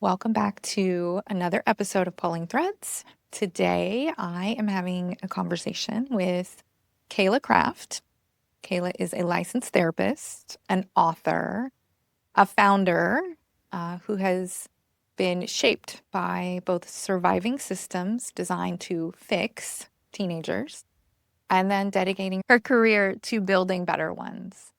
Welcome back to another episode of Pulling Threads. Today, I am having a conversation with Kaila Craft. Kaila is a licensed therapist, an author, a founder who has been shaped by both surviving systems designed to fix teenagers and then dedicating her career to building better ones.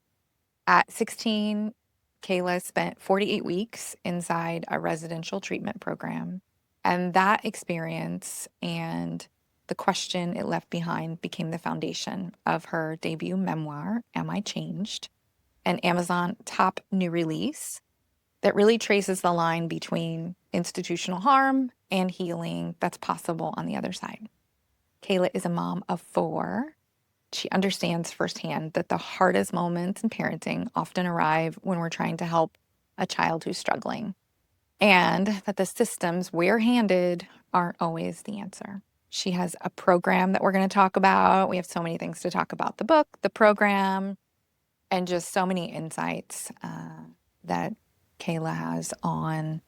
At 16, Kaila spent 48 weeks inside a residential treatment program. And that experience and the question it left behind became the foundation of her debut memoir, Am I Changed? An Amazon top new release that really traces the line between institutional harm and healing that's possible on the other side. Kaila is a mom of 4. She understands firsthand that the hardest moments in parenting often arrive when we're trying to help a child who's struggling, and that the systems we're handed aren't always the answer. She has a program that we're going to talk about. We have so many things to talk about: the book, the program, and just so many insights that Kaila has on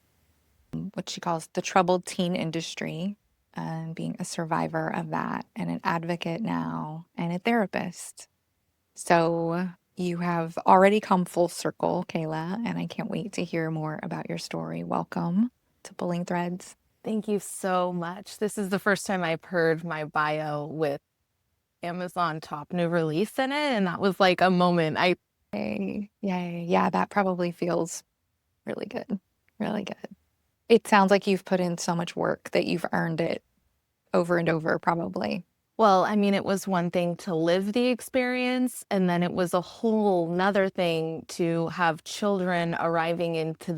what she calls the troubled teen industry and being a survivor of that and an advocate now and a therapist. So you have already come full circle, Kaila, and I can't wait to hear more about your story. Welcome to Pulling Threads. Thank you so much. This is the first time I've heard my bio with Amazon top new release in it, and that was like a moment. Yay. Yeah, that probably feels really good. Really good. It sounds like you've put in so much work that you've earned it over and over, probably. Well, I mean, it was one thing to live the experience, and then it was a whole nother thing to have children arriving into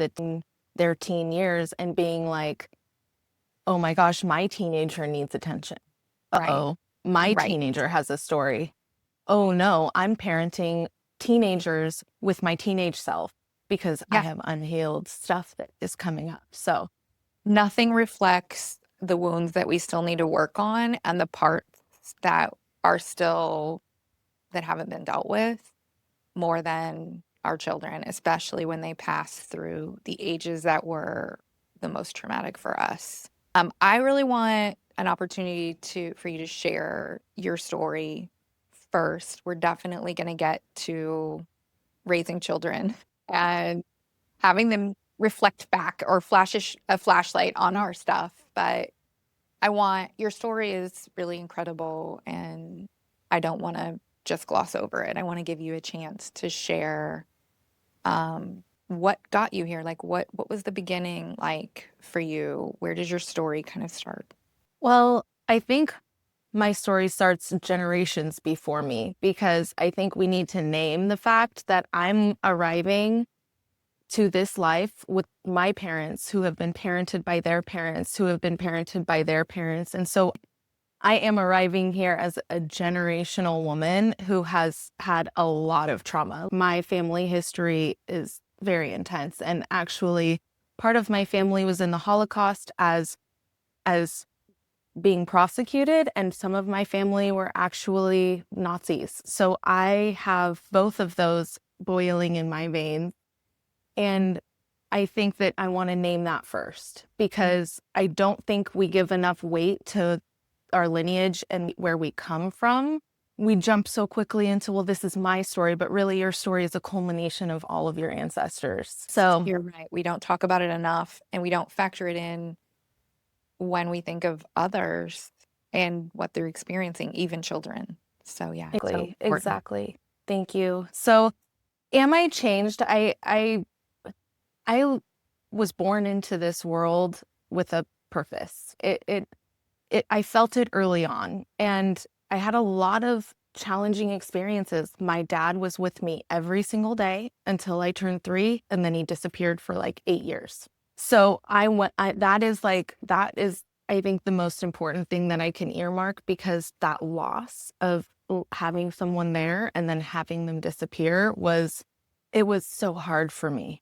their teen years and being like, oh my gosh, my teenager needs attention. Right. Uh-oh, my Right. teenager has a story. Oh no, I'm parenting teenagers with my teenage self because I Yeah. have unhealed stuff that is coming up. So Nothing reflects the wounds that we still need to work on and the parts that are still that haven't been dealt with more than our children, especially when they pass through the ages that were the most traumatic for us. I really want an opportunity for you to share your story first. We're definitely going to get to raising children and having them reflect back or flash a flashlight on our stuff. But your story is really incredible, and I don't want to just gloss over it. I want to give you a chance to share what got you here. Like what was the beginning like for you? Where did your story kind of start? well, I think my story starts generations before me because I think we need to name the fact that I'm arriving to this life with my parents who have been parented by their parents, who have been parented by their parents. And so I am arriving here as a generational woman who has had a lot of trauma. My family history is very intense. And actually, part of my family was in the Holocaust as being prosecuted, and some of my family were actually Nazis. So I have both of those boiling in my veins. And I think that I want to name that first because I don't think we give enough weight to our lineage and where we come from. We jump so quickly into, well, this is my story, but really your story is a culmination of all of your ancestors. So You're right. We don't talk about it enough, and we don't factor it in when we think of others and what they're experiencing, even children. So yeah, so important. exactly. Thank you. So am I changed? I was born into this world with a purpose. I felt it early on, and I had a lot of challenging experiences. My dad was with me every single day until I turned 3, and then he disappeared for like 8 years. So that is, I think, the most important thing that I can earmark, because that loss of having someone there and then having them disappear it was so hard for me.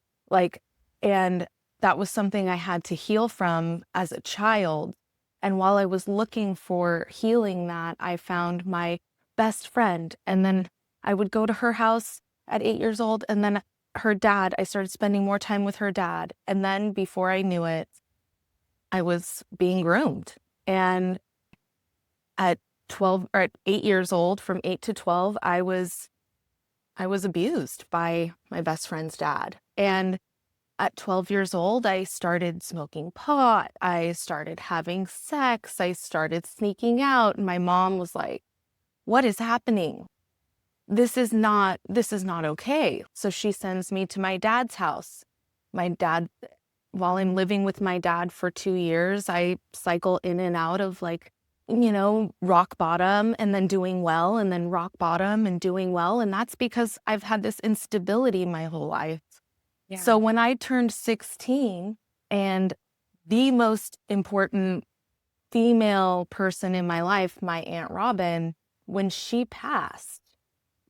And that was something I had to heal from as a child. And while I was looking for healing that, I found my best friend. And then I would go to her house at 8 years old, and then her dad, I started spending more time with her dad. And then before I knew it, I was being groomed. And at 12 or at 8 years old, from 8 to 12, I was abused by my best friend's dad. And at 12 years old, I started smoking pot. I started having sex. I started sneaking out. And my mom was like, "What is happening? This is not okay." So she sends me to my dad's house. My dad, while I'm living with my dad for 2 years, I cycle in and out of like, rock bottom and then doing well, and then rock bottom and doing well. And that's because I've had this instability my whole life. Yeah. So when I turned 16, and the most important female person in my life, my Aunt Robin, when she passed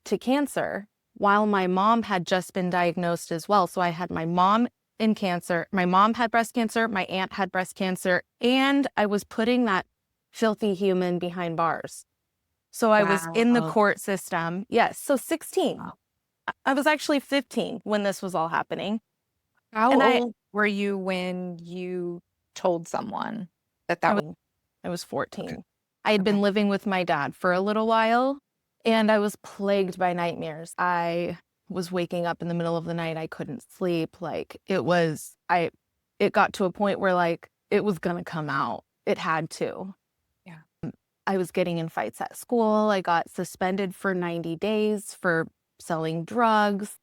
to cancer, while my mom had just been diagnosed as well. So I had my mom in cancer, my mom had breast cancer, my aunt had breast cancer, and I was putting that filthy human behind bars. So I was in the Wow. court system. Yes, so 16. Wow. I was actually 15 when this was all happening. How And old were you when you told someone that was? I was 14. Okay. I had Okay. been living with my dad for a little while, and I was plagued by nightmares. I was waking up in the middle of the night. I couldn't sleep. Like it got to a point where like it was going to come out. It had to. Yeah. I was getting in fights at school. I got suspended for 90 days for selling drugs.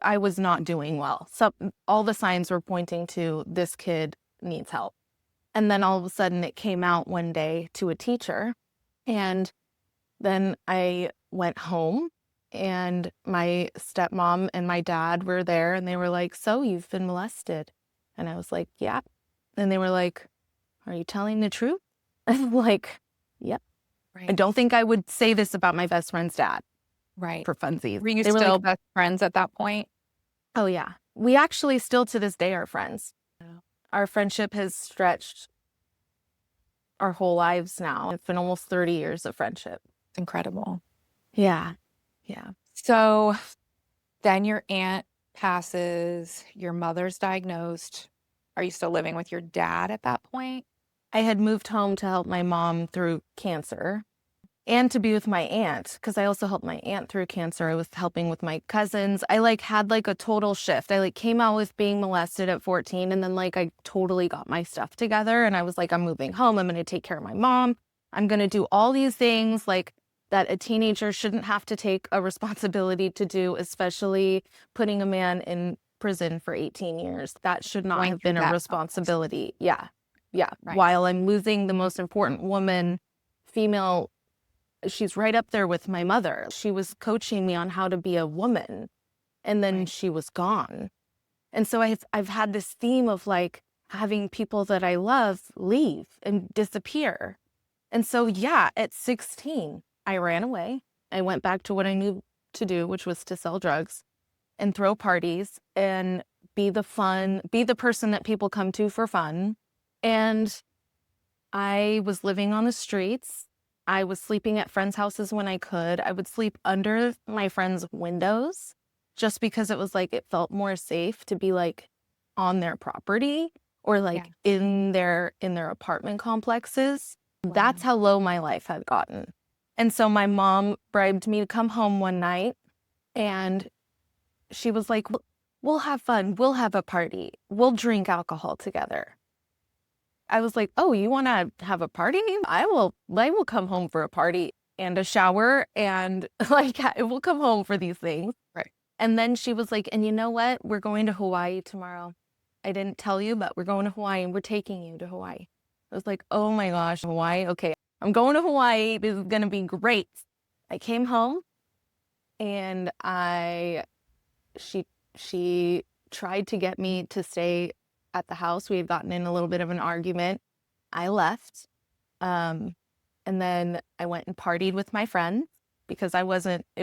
I was not doing well. So all the signs were pointing to this kid needs help. And then all of a sudden it came out one day to a teacher. And then I went home, and my stepmom and my dad were there, and they were like, "So you've been molested?" And I was like, "Yeah." And they were like, "Are you telling the truth?" I'm like, "Yep." Right. I don't think I would say this about my best friend's dad. Right. For funsies. Were you They were still like, best friends at that point? "Oh yeah." We actually still to this day are friends. Oh. Our friendship has stretched our whole lives now. It's been almost 30 years of friendship. It's incredible. Yeah. Yeah. So then your aunt passes, your mother's diagnosed. Are you still living with your dad at that point? I had moved home to help my mom through cancer and to be with my aunt, because I also helped my aunt through cancer. I was helping with my cousins. I had a total shift. I came out with being molested at 14, and then I totally got my stuff together, and I was like, I'm moving home. I'm going to take care of my mom. I'm going to do all these things that a teenager shouldn't have to take a responsibility to do, especially putting a man in prison for 18 years. That should not Going have through been a that responsibility. Yeah. Yeah. Right. While I'm losing the most important woman, female, she's right up there with my mother. She was coaching me on how to be a woman, and then Right. she was gone. And so I've had this theme of having people that I love leave and disappear. And so, yeah, at 16, I ran away. I went back to what I knew to do, which was to sell drugs and throw parties and be the person that people come to for fun. And I was living on the streets. I was sleeping at friends' houses when I could. I would sleep under my friends' windows just because it was it felt more safe to be on their property or Yeah. in their apartment complexes. Wow. That's how low my life had gotten. And so my mom bribed me to come home one night, and she was like, "We'll have fun. We'll have a party. We'll drink alcohol together." I was like, "Oh, you want to have a party? I will come home for a party and a shower, and I will come home for these things." Right. And then she was like, "And you know what? We're going to Hawaii tomorrow. I didn't tell you, but we're going to Hawaii, and we're taking you to Hawaii." I was like, "Oh my gosh, Hawaii. Okay, I'm going to Hawaii. This is going to be great." I came home, and she tried to get me to stay at the house. We had gotten in a little bit of an argument. I left. And then I went and partied with my friends because it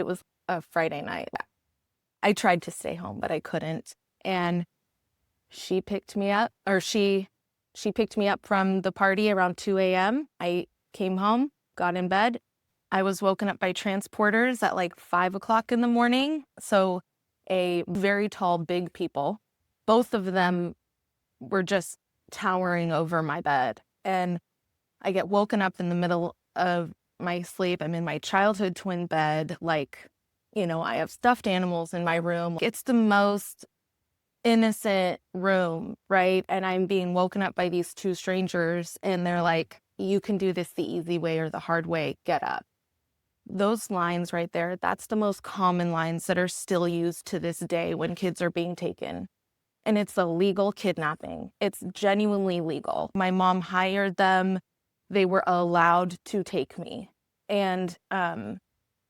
was a Friday night. I tried to stay home, but I couldn't. And she picked me up, or she picked me up from the party around 2 a.m. I came home, got in bed. I was woken up by transporters at 5 o'clock in the morning. So a very tall, big people. Both of them were just towering over my bed. And I get woken up in the middle of my sleep. I'm in my childhood twin bed. Like, I have stuffed animals in my room. It's the most innocent room, right? And I'm being woken up by these two strangers, and they're like, you can do this the easy way or the hard way, get up. Those lines right there, that's the most common lines that are still used to this day when kids are being taken. And it's a legal kidnapping. It's genuinely legal. My mom hired them. They were allowed to take me. And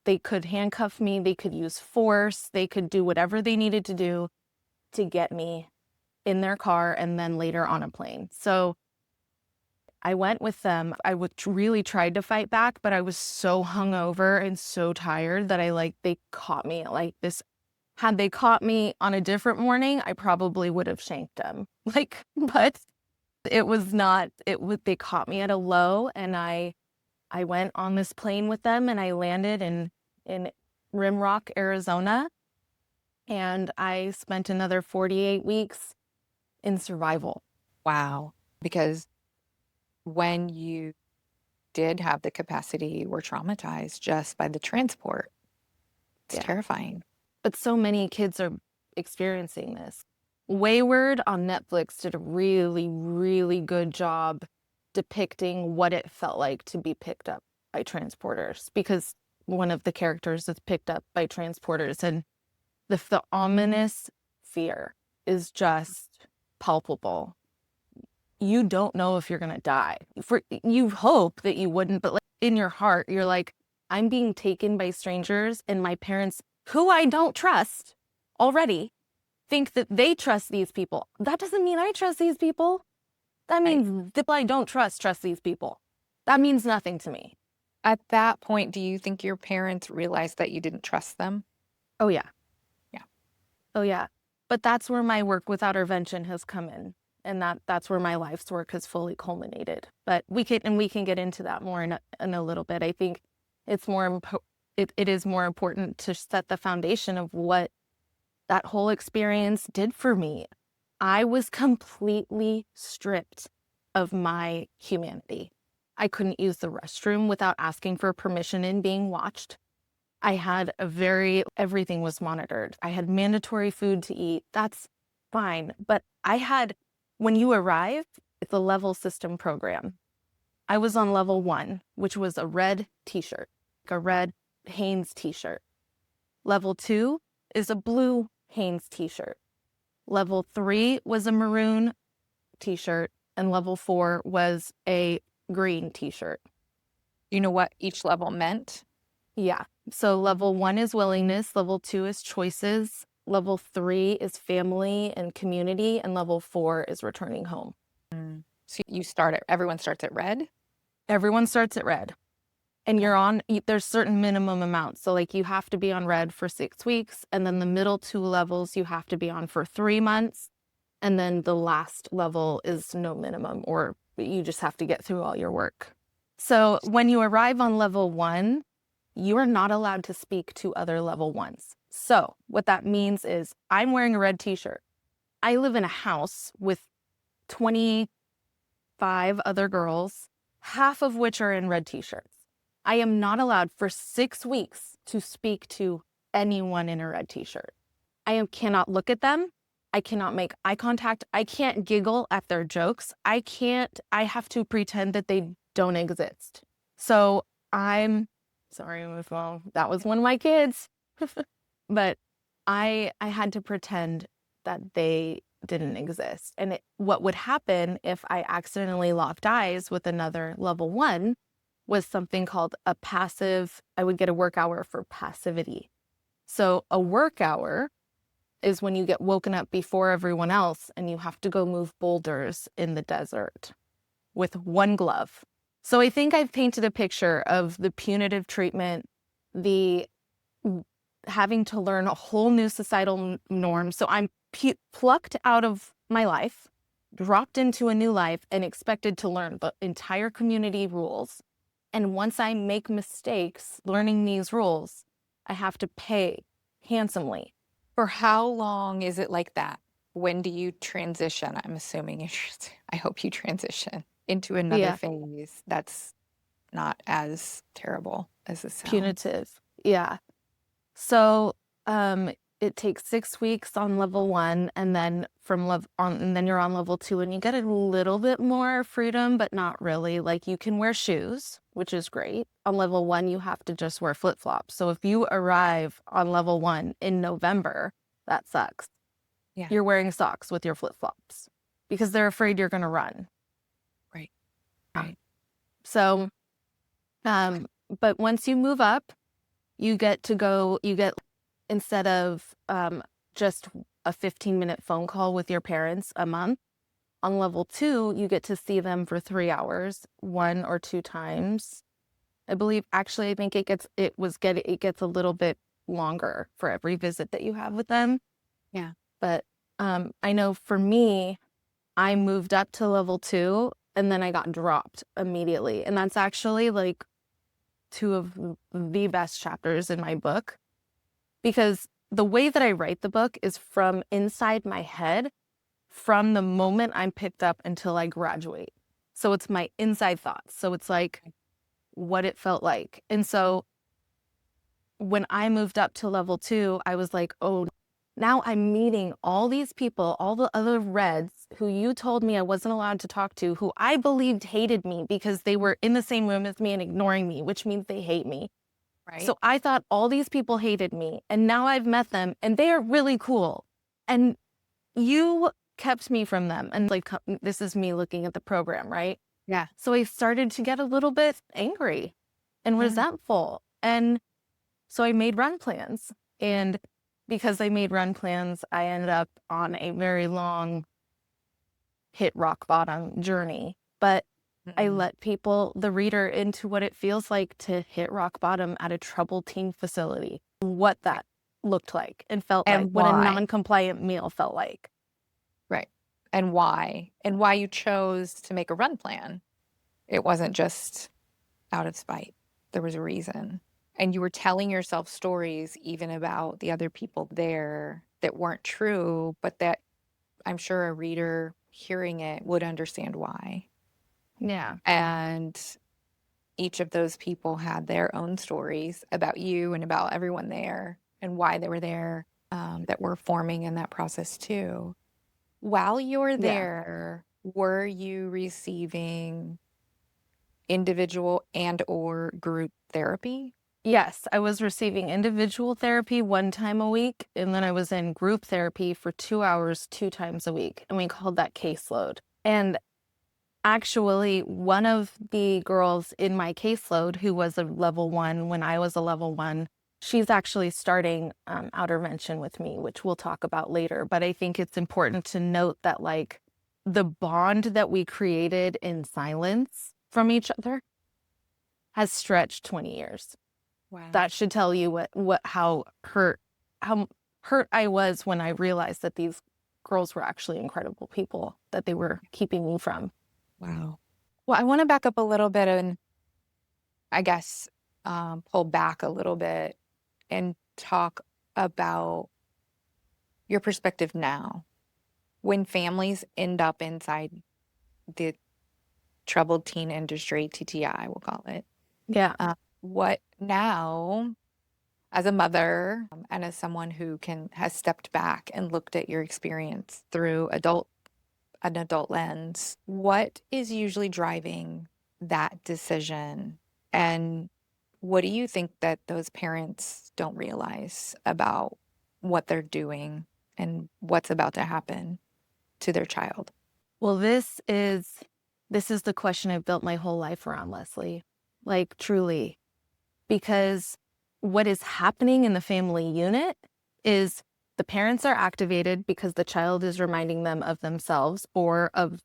they could handcuff me. They could use force. They could do whatever they needed to do to get me in their car and then later on a plane. So I went with them. I really tried to fight back, but I was so hungover and so tired that they caught me like this. Had they caught me on a different morning, I probably would have shanked them. But it was not, they caught me at a low, and I went on this plane with them, and I landed in Rimrock, Arizona. And I spent another 48 weeks in survival. Wow. Because when you did have the capacity, you were traumatized just by the transport. It's terrifying. But so many kids are experiencing this. Wayward on Netflix did a really, really good job depicting what it felt like to be picked up by transporters, because one of the characters is picked up by transporters, and the ominous fear is just palpable. You don't know if you're going to die. You hope that you wouldn't, but in your heart, you're like, I'm being taken by strangers, and my parents, who I don't trust already, think that they trust these people. That doesn't mean I trust these people. That means the people I don't trust these people. That means nothing to me. At that point, do you think your parents realized that you didn't trust them? Oh, yeah. Yeah. Oh, yeah. But that's where my work with Outrvention has come in. And that's where my life's work has fully culminated. But we can get into that more in a little bit. I think it's it is more important to set the foundation of what that whole experience did for me. I was completely stripped of my humanity. I couldn't use the restroom without asking for permission and being watched. I had everything was monitored. I had mandatory food to eat. That's fine. But when you arrive, it's a level system program. I was on level 1, which was a red t-shirt, a red Hanes t-shirt. Level 2 is a blue Hanes t-shirt. Level 3 was a maroon t-shirt, and level 4 was a green t-shirt. You know what each level meant? Yeah. So level 1 is willingness, level 2 is choices, level 3 is family and community, and level 4 is returning home. So everyone starts at red? Everyone starts at red. And there's certain minimum amounts. So you have to be on red for 6 weeks, and then the middle 2 levels you have to be on for 3 months. And then the last level is no minimum, or you just have to get through all your work. So when you arrive on level 1, you are not allowed to speak to other level 1s. So what that means is I'm wearing a red t-shirt. I live in a house with 25 other girls, half of which are in red t-shirts. I am not allowed for 6 weeks to speak to anyone in a red t-shirt. I cannot look at them. I cannot make eye contact. I can't giggle at their jokes. I have to pretend that they don't exist. So I'm sorry, my phone. That was one of my kids. But I had to pretend that they didn't exist. And what would happen if I accidentally locked eyes with another level 1 was something called a passive. I would get a work hour for passivity. So a work hour is when you get woken up before everyone else and you have to go move boulders in the desert with one glove. So I think I've painted a picture of the punitive treatment, the having to learn a whole new societal norm. So I'm plucked out of my life, dropped into a new life, and expected to learn the entire community rules. And once I make mistakes learning these rules, I have to pay handsomely For how long is it like that? When do you transition? I'm assuming I hope you transition into another Yeah, phase that's not as terrible as this sounds. punitive. Yeah. So, it takes 6 weeks on level 1, and then and then you're on level 2, and you get a little bit more freedom, but not really. Like, you can wear shoes, which is great. On level 1, you have to just wear flip-flops. So if you arrive on level 1 in November, that sucks. Yeah, You're wearing socks with your flip-flops because they're afraid you're gonna run. right, Ah. right. So, um, but once you move up, you get instead of just a 15-minute phone call with your parents a month, on level 2, you get to see them for 3 hours, 1 or 2 times. I believe actually I think it gets a little bit longer for every visit that you have with them. Yeah. But I know for me, I moved up to level 2 and then I got dropped immediately. And that's actually like two of the best chapters in my book, because the way that I write the book is from inside my head, from the moment I'm picked up until I graduate. So it's my inside thoughts. So it's like what it felt like. And so when I moved up to level 2, I was like, oh, now I'm meeting all these people, all the other Reds who you told me I wasn't allowed to talk to, who I believed hated me because they were in the same room as me and ignoring me, which means they hate me. Right. So I thought all these people hated me, and now I've met them and they are really cool. And you kept me from them. And like, this is me looking at the program, right? Yeah. So I started to get a little bit angry and Yeah. resentful. And so I made run plans. And because I made run plans, I ended up on a very long hit rock bottom journey. But I Mm-mm. let the reader, into what it feels like to hit rock bottom at a troubled teen facility, what Right. that looked like and felt like, And what a why? non-compliant meal felt like. Right. And why? And why you chose to make a run plan. It wasn't just out of spite. There was a reason. And you were telling yourself stories even about the other people there that weren't true, but that I'm sure a reader hearing it would understand why. Yeah. And each of those people had their own stories about you and about everyone there and why they were there, that were forming in that process too. While you were Yeah. there, were you receiving individual and or group therapy? Yes, I was receiving individual therapy 1 time a week, and then I was in group therapy for 2 hours, 2 times a week, and we called that caseload. And actually, one of the girls in my caseload, who was a level 1 when I was a level 1, she's actually starting Outrvention with me, which we'll talk about later. But I think it's important to note that, like, the bond that we created in silence from each other has stretched 20 years. Wow. That should tell you how hurt I was when I realized that these girls were actually incredible people that they were keeping me from. Wow. Well, I want to back up a little bit and I guess pull back a little bit and talk about your perspective now. When families end up inside the troubled teen industry, TTI, we'll call it, Yeah. what now, as a mother, and as someone who has stepped back and looked at your experience through an adult lens, what is usually driving that decision? And what do you think that those parents don't realize about what they're doing and what's about to happen to their child? Well, this is the question I've built my whole life around, Leslie. Like, truly, because what is happening in the family unit is the parents are activated because the child is reminding them of themselves or of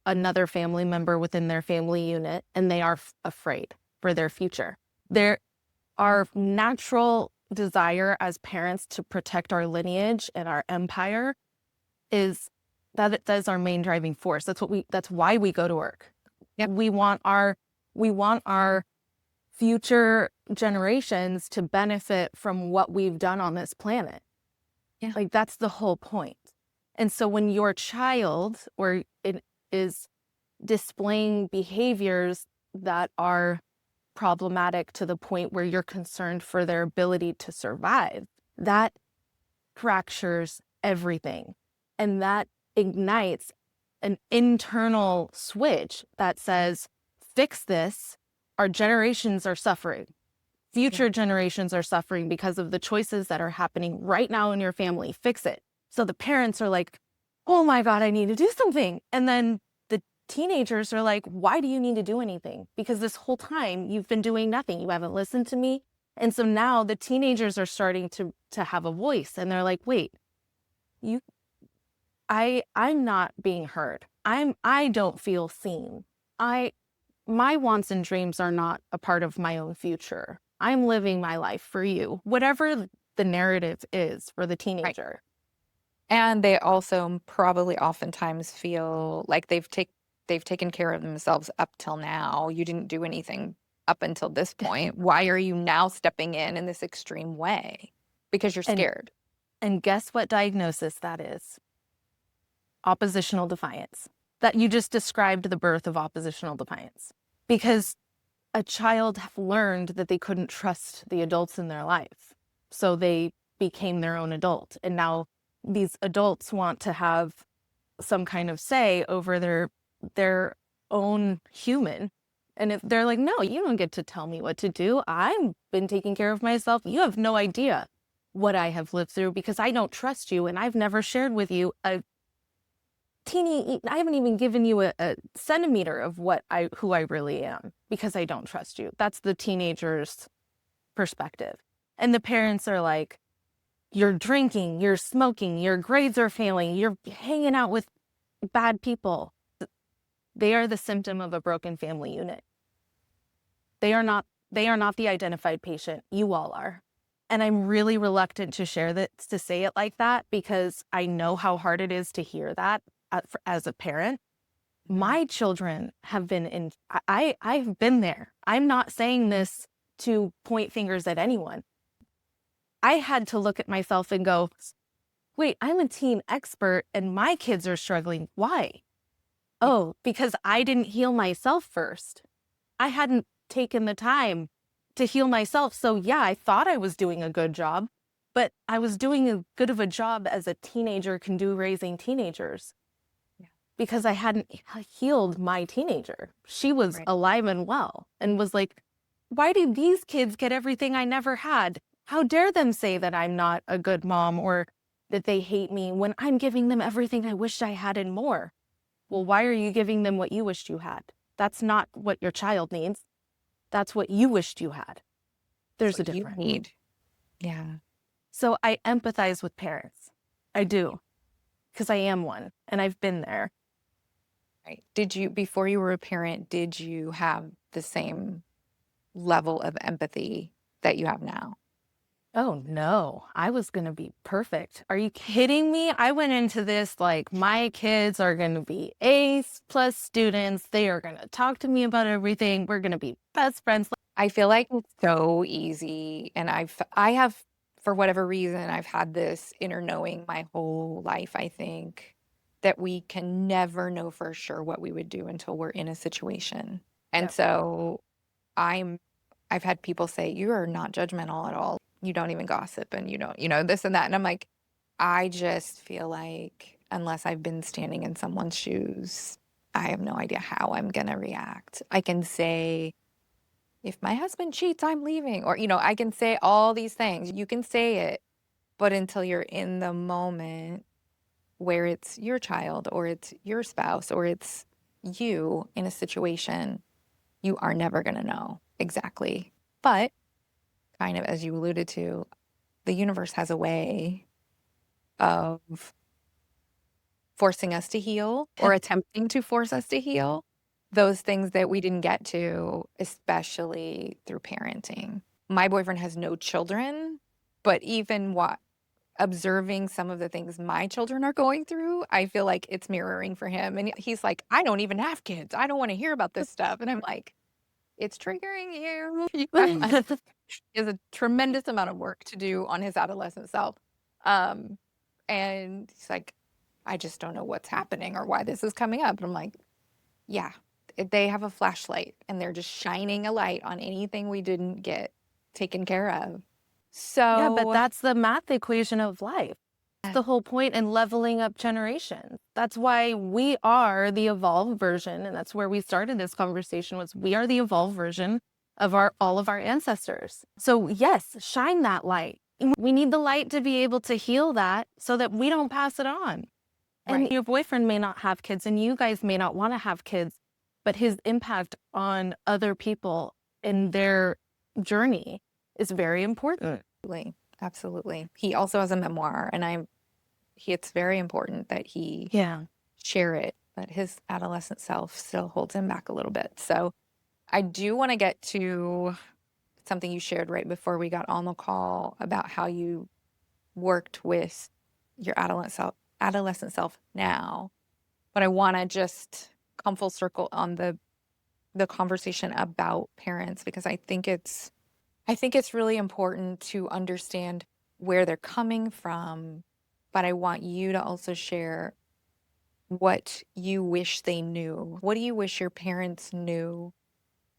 another family member within their family unit, and they are afraid for their future. Our natural desire as parents to protect our lineage and our empire is that is our main driving force. That's why we go to work. Yep. We want our future generations to benefit from what we've done on this planet. Yeah. Like, that's the whole point. And so when your child or it is displaying behaviors that are problematic to the point where you're concerned for their ability to survive, that fractures everything. And that ignites an internal switch that says, fix this. Our generations are suffering. Future generations are suffering because of the choices that are happening right now in your family. Fix it. So the parents are like, oh my God, I need to do something. And then the teenagers are like, why do you need to do anything? Because this whole time you've been doing nothing. You haven't listened to me. And so now the teenagers are starting to have a voice, and they're like, wait, you I'm not being heard. I don't feel seen. My wants and dreams are not a part of my own future. I'm living my life for you, whatever the narrative is for the teenager. And they also probably oftentimes feel like they've taken care of themselves up till now. You didn't do anything up until this point. Why are you now stepping in this extreme way? Because you're And scared. and guess what diagnosis that is? Oppositional defiance. That you just described the birth of oppositional defiance. Because a child learned that they couldn't trust the adults in their life. So they became their own adult. And now these adults want to have some kind of say over their own human. And if they're like, no, you don't get to tell me what to do. I've been taking care of myself. You have no idea what I have lived through because I don't trust you. And I've never shared with you a I haven't even given you a centimeter of who I really am because I don't trust you. That's the teenager's perspective. And the parents are like, you're drinking, you're smoking, your grades are failing, you're hanging out with bad people. They are the symptom of a broken family unit. They are not the identified patient. You all are. And I'm really reluctant to share that, to say it like that, because I know how hard it is to hear that as a parent. My children have been I've been there. I'm not saying this to point fingers at anyone. I had to look at myself and go, wait, I'm a teen expert and my kids are struggling. Why? Oh, because I didn't heal myself first. I hadn't taken the time to heal myself. So yeah, I thought I was doing a good job, but I was doing as good of a job as a teenager can do raising teenagers. Because I hadn't healed my teenager. She was alive and well and was like, why do these kids get everything I never had? How dare them say that I'm not a good mom or that they hate me when I'm giving them everything I wished I had and more? Well, why are you giving them what you wished you had? That's not what your child needs. That's what you wished you had. There's a difference. You need. Yeah. So I empathize with parents. I do. Because I am one and I've been there. Right. Did you, before you were a parent, did you have the same level of empathy that you have now? Oh no, I was going to be perfect. Are you kidding me? I went into this like my kids are going to be A+ students. They are going to talk to me about everything. We're going to be best friends. I feel like it's so easy. And I have, for whatever reason, I've had this inner knowing my whole life, I think, that we can never know for sure what we would do until we're in a situation. And so I've had people say, you are not judgmental at all. You don't even gossip and you don't, this and that. And I'm like, I just feel like unless I've been standing in someone's shoes, I have no idea how I'm going to react. I can say, if my husband cheats, I'm leaving. Or, I can say all these things. You can say it, but until you're in the moment where it's your child or it's your spouse or it's you in a situation, you are never going to know exactly. But kind of as you alluded to, the universe has a way of forcing us to heal or attempting to force us to heal those things that we didn't get to, especially through parenting. My boyfriend has no children, but even observing some of the things my children are going through, I feel like it's mirroring for him. And he's like, I don't even have kids. I don't want to hear about this stuff. And I'm like, it's triggering you. He has a tremendous amount of work to do on his adolescent self. And he's like, I just don't know what's happening or why this is coming up. And I'm like, yeah, they have a flashlight and they're just shining a light on anything we didn't get taken care of. Yeah, but So, that's the math equation of life. That's the whole point in leveling up generations. That's why we are the evolved version. And that's where we started this conversation was we are the evolved version of all of our ancestors. So yes, shine that light. We need the light to be able to heal that so that we don't pass it on. And right. your boyfriend may not have kids and you guys may not want to have kids, but his impact on other people in their journey is very important. Absolutely. Absolutely. He also has a memoir, and it's very important that he Yeah. share it, but his adolescent self still holds him back a little bit. So I do want to get to something you shared right before we got on the call about how you worked with your adolescent self now. But I want to just come full circle on the conversation about parents because I think it's really important to understand where they're coming from, but I want you to also share what you wish they knew. What do you wish your parents knew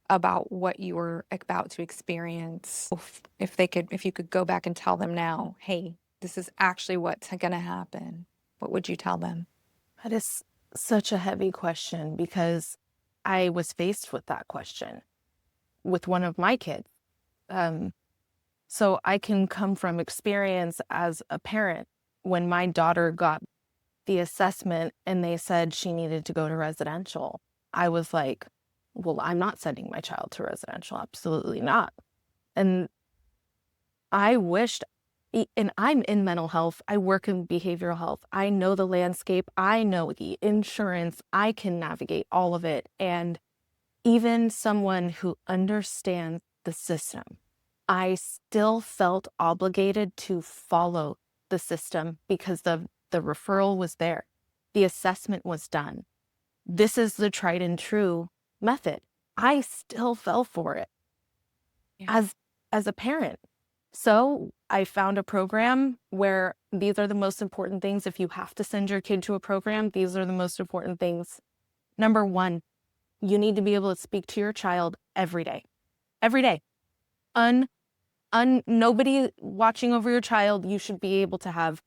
about what you were about to experience? If you could go back and tell them now, hey, this is actually what's going to happen, what would you tell them? That is such a heavy question because I was faced with that question with one of my kids. Um, so I can come from experience as a parent. When my daughter got the assessment and they said she needed to go to residential, I was like, well, I'm not sending my child to residential. Absolutely not. And I wished, and I'm in mental health, I work in behavioral health. I know the landscape, I know the insurance, I can navigate all of it. And even someone who understands the system, I still felt obligated to follow the system because the referral was there. The assessment was done. This is the tried and true method. I still fell for it Yeah. as a parent. So I found a program where these are the most important things. If you have to send your kid to a program, these are the most important things. Number one, you need to be able to speak to your child every day. Every day. Nobody watching over your child. You should be able to have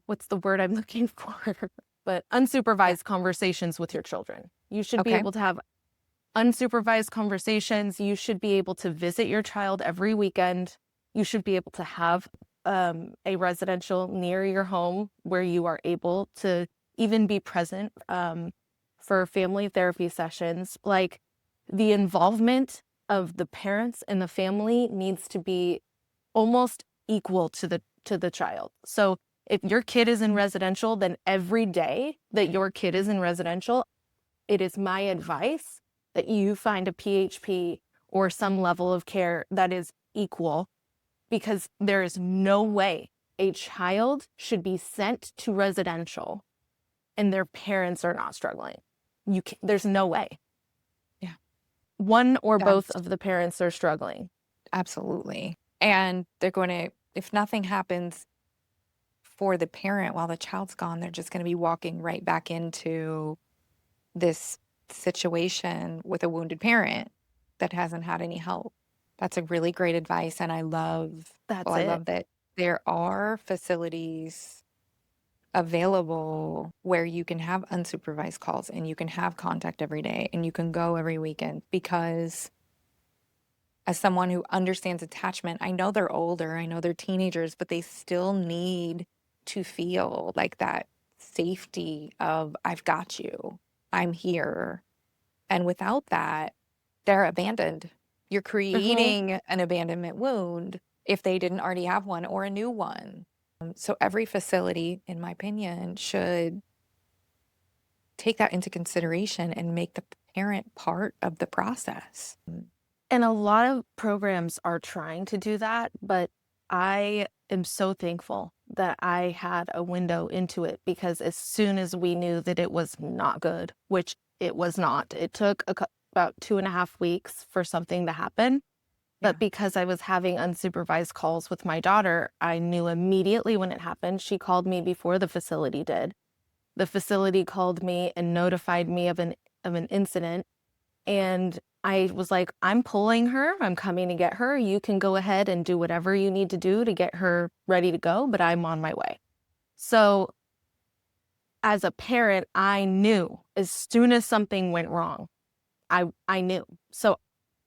what's the word I'm looking for? But Yeah. unsupervised conversations with your children. You should be Okay. able to have unsupervised conversations. You should be able to visit your child every weekend. You should be able to have a residential near your home where you are able to even be present for family therapy sessions. Like the involvement of the parents and the family needs to be almost equal to the child. So if your kid is in residential, then every day that your kid is in residential, it is my advice that you find a PHP or some level of care that is equal, because there is no way a child should be sent to residential and their parents are not struggling. There's no way. Yeah. One or both That's of the parents are struggling. absolutely. And they're going to, if nothing happens for the parent while the child's gone, they're just going to be walking right back into this situation with a wounded parent that hasn't had any help. That's a really great advice. And That's I it. love that there are facilities available where you can have unsupervised calls and you can have contact every day and you can go every weekend because as someone who understands attachment, I know they're older, I know they're teenagers, but they still need to feel like that safety of, I've got you, I'm here. And without that, they're abandoned. You're Mm-hmm. creating an abandonment wound if they didn't already have one or a new one. So every facility, in my opinion, should take that into consideration and make the parent part of the process. And a lot of programs are trying to do that, but I am so thankful that I had a window into it, because as soon as we knew that it was not good, which it was not, it took about 2.5 weeks for something to happen. Yeah. But because I was having unsupervised calls with my daughter, I knew immediately when it happened. She called me before the facility did. The facility called me and notified me of an incident. And I was like, I'm pulling her. I'm coming to get her. You can go ahead and do whatever you need to do to get her ready to go, but I'm on my way. So as a parent, I knew as soon as something went wrong, I knew. So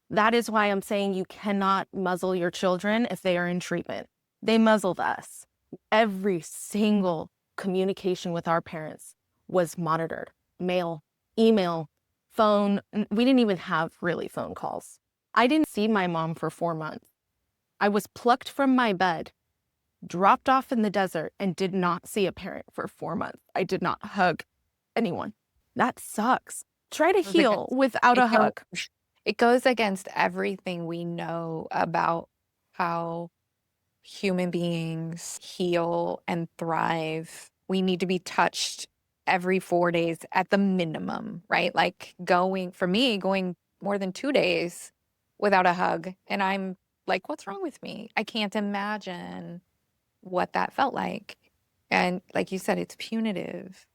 that is why I'm saying you cannot muzzle your children if they are in treatment. They muzzled us. Every single communication with our parents was monitored. Mail, email, phone. We didn't even have really phone calls. I didn't see my mom for 4 months. I was plucked from my bed, dropped off in the desert, and did not see a parent for 4 months. I did not hug anyone. That sucks. Try to Goes heal against without a it go hug. it goes against everything we know about how human beings heal and thrive. We need to be touched every 4 days at the minimum, right? Like for me, going more than 2 days without a hug, and I'm like, "What's wrong with me?" I can't imagine what that felt like. And like you said, it's punitive,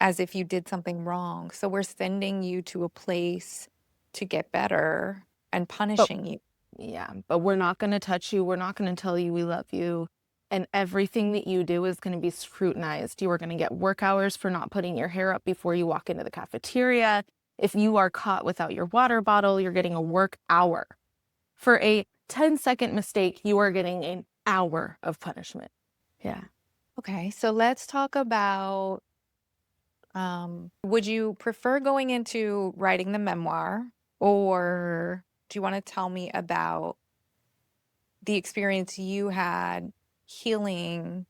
as if you did something wrong. So we're sending you to a place to get better and But punishing you. yeah, but we're not going to touch you. We're not going to tell you we love you. And everything that you do is going to be scrutinized. You are going to get work hours for not putting your hair up before you walk into the cafeteria. If you are caught without your water bottle, you're getting a work hour. For a 10-second mistake, you are getting an hour of punishment. Yeah. Okay, so let's talk about would you prefer going into writing the memoir, or do you want to tell me about the experience you had healing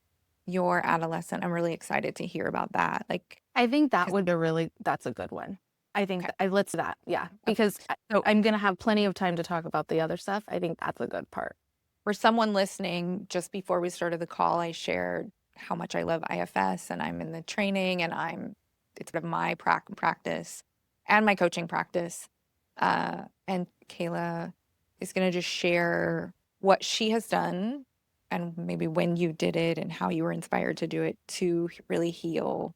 your adolescent? I'm really excited to hear about that. Like, I think that 'cause- would be that's a good one. I think okay, let's do that. Yeah. okay. Because So I'm going to have plenty of time to talk about the other stuff. I think that's a good part. for someone listening, just before we started the call, I shared how much I love IFS and I'm in the training and it's sort of my practice and my coaching practice. And Kaila is going to just share what she has done and maybe when you did it and how you were inspired to do it to really heal,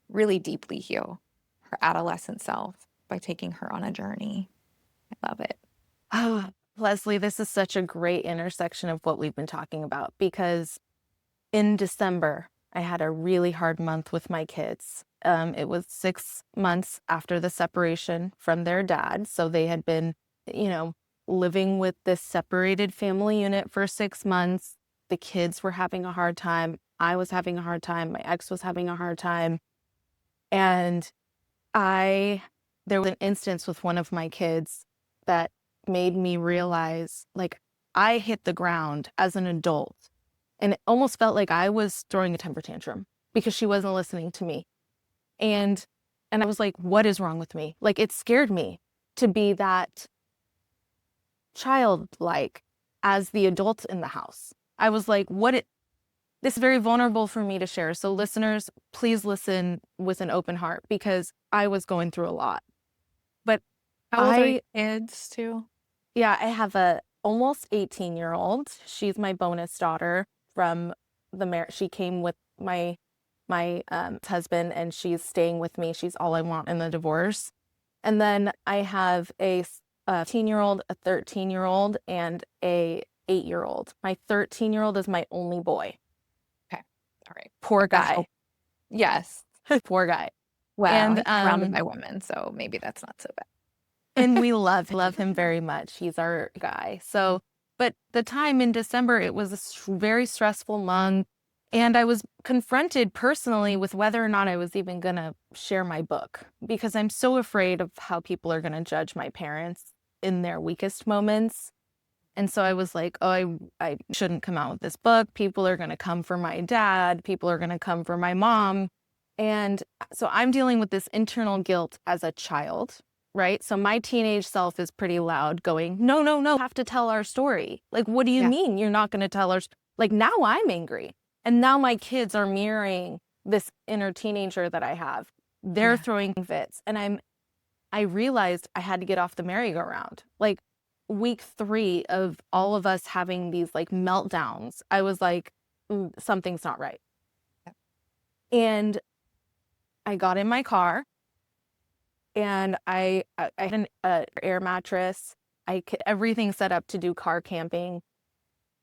really deeply heal her adolescent self by taking her on a journey. I love it. Oh, Leslie, this is such a great intersection of what we've been talking about because in December, I had a really hard month with my kids. It was 6 months after the separation from their dad. So they had been, you know, living with this separated family unit for 6 months. The kids were having a hard time. I was having a hard time. My ex was having a hard time. And there was an instance with one of my kids that made me realize, like, I hit the ground as an adult, and it almost felt like I was throwing a temper tantrum because she wasn't listening to me. And I was like, what is wrong with me? Like, it scared me to be that childlike as the adult in the house. I was like, this is very vulnerable for me to share. So listeners, please listen with an open heart because I was going through a lot. But How old are your kids too? yeah, I have a almost 18-year-old. She's my bonus daughter from the marriage. She came with my husband, and she's staying with me. She's all I want in the divorce. And then I have a 10-year-old, a 13-year-old, and a 8-year-old. My 13-year-old is my only boy. Okay. All right. Poor That guy. helps. Yes. Poor guy. Well, And he's surrounded by women, so maybe that's not so bad. and we love him very much. He's our guy. So, but the time in December, it was a very stressful month. And I was confronted personally with whether or not I was even going to share my book because I'm so afraid of how people are going to judge my parents in their weakest moments. And so I was like, oh, I shouldn't come out with this book. People are going to come for my dad. People are going to come for my mom. And so I'm dealing with this internal guilt as a child, right? So my teenage self is pretty loud going, no, no, no, have to tell our story. Like, what do you Yeah. mean you're not going to tell us? Like, now I'm angry. And now my kids are mirroring this inner teenager that I have. They're Yeah. throwing fits. And I realized I had to get off the merry-go-round. Like, week 3 of all of us having these like meltdowns, I was like, something's not right. Yep. And I got in my car and I had an air mattress. Everything set up to do car camping.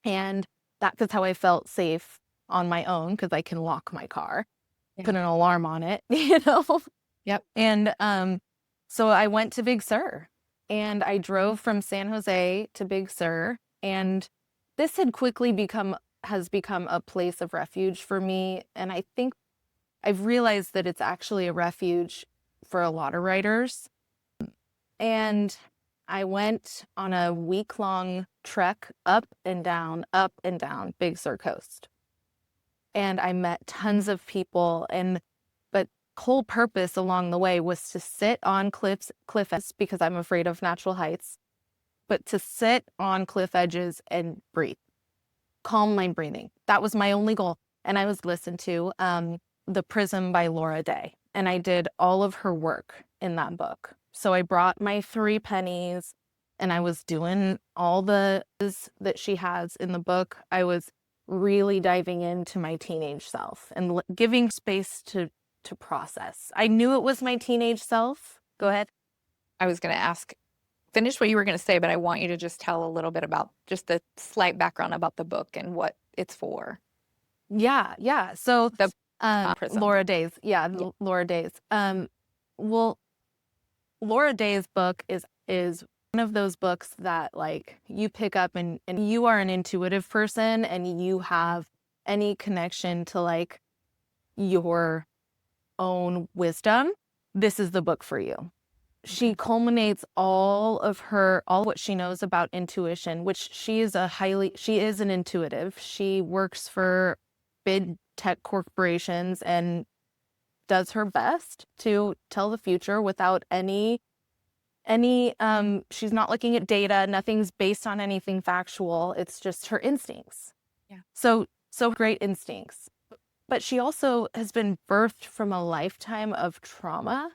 And that's how I felt safe on my own, because I can lock my car, Yeah. put an alarm on it, you know? Yep. And so I went to Big Sur and I drove from San Jose to Big Sur. And this has become a place of refuge for me. And I think I've realized that it's actually a refuge for a lot of writers. And I went on a week-long trek up and down Big Sur Coast. And I met tons of people, but whole purpose along the way was to sit on cliff edges, because I'm afraid of natural heights, but to sit on cliff edges and breathe, calm my breathing. That was my only goal. And I was listened to The Prism by Laura Day, and I did all of her work in that book. So I brought my 3 pennies and I was doing all that she has in the book. I was really diving into my teenage self and giving space to process. I knew it was my teenage self. Go ahead. I was going to ask, finish what you were going to say, but I want you to just tell a little bit about just the slight background about the book and what it's for. Yeah. So The Prism. Laura Day's, Laura Day's. Well, Laura Day's book is one of those books that like you pick up and you are an intuitive person and you have any connection to like your own wisdom. This is the book for you. She culminates all what she knows about intuition, which she is an intuitive. She works for big tech corporations and does her best to tell the future without any she's not looking at data, nothing's based on anything factual. It's just her instincts. Yeah. So great instincts. But she also has been birthed from a lifetime of trauma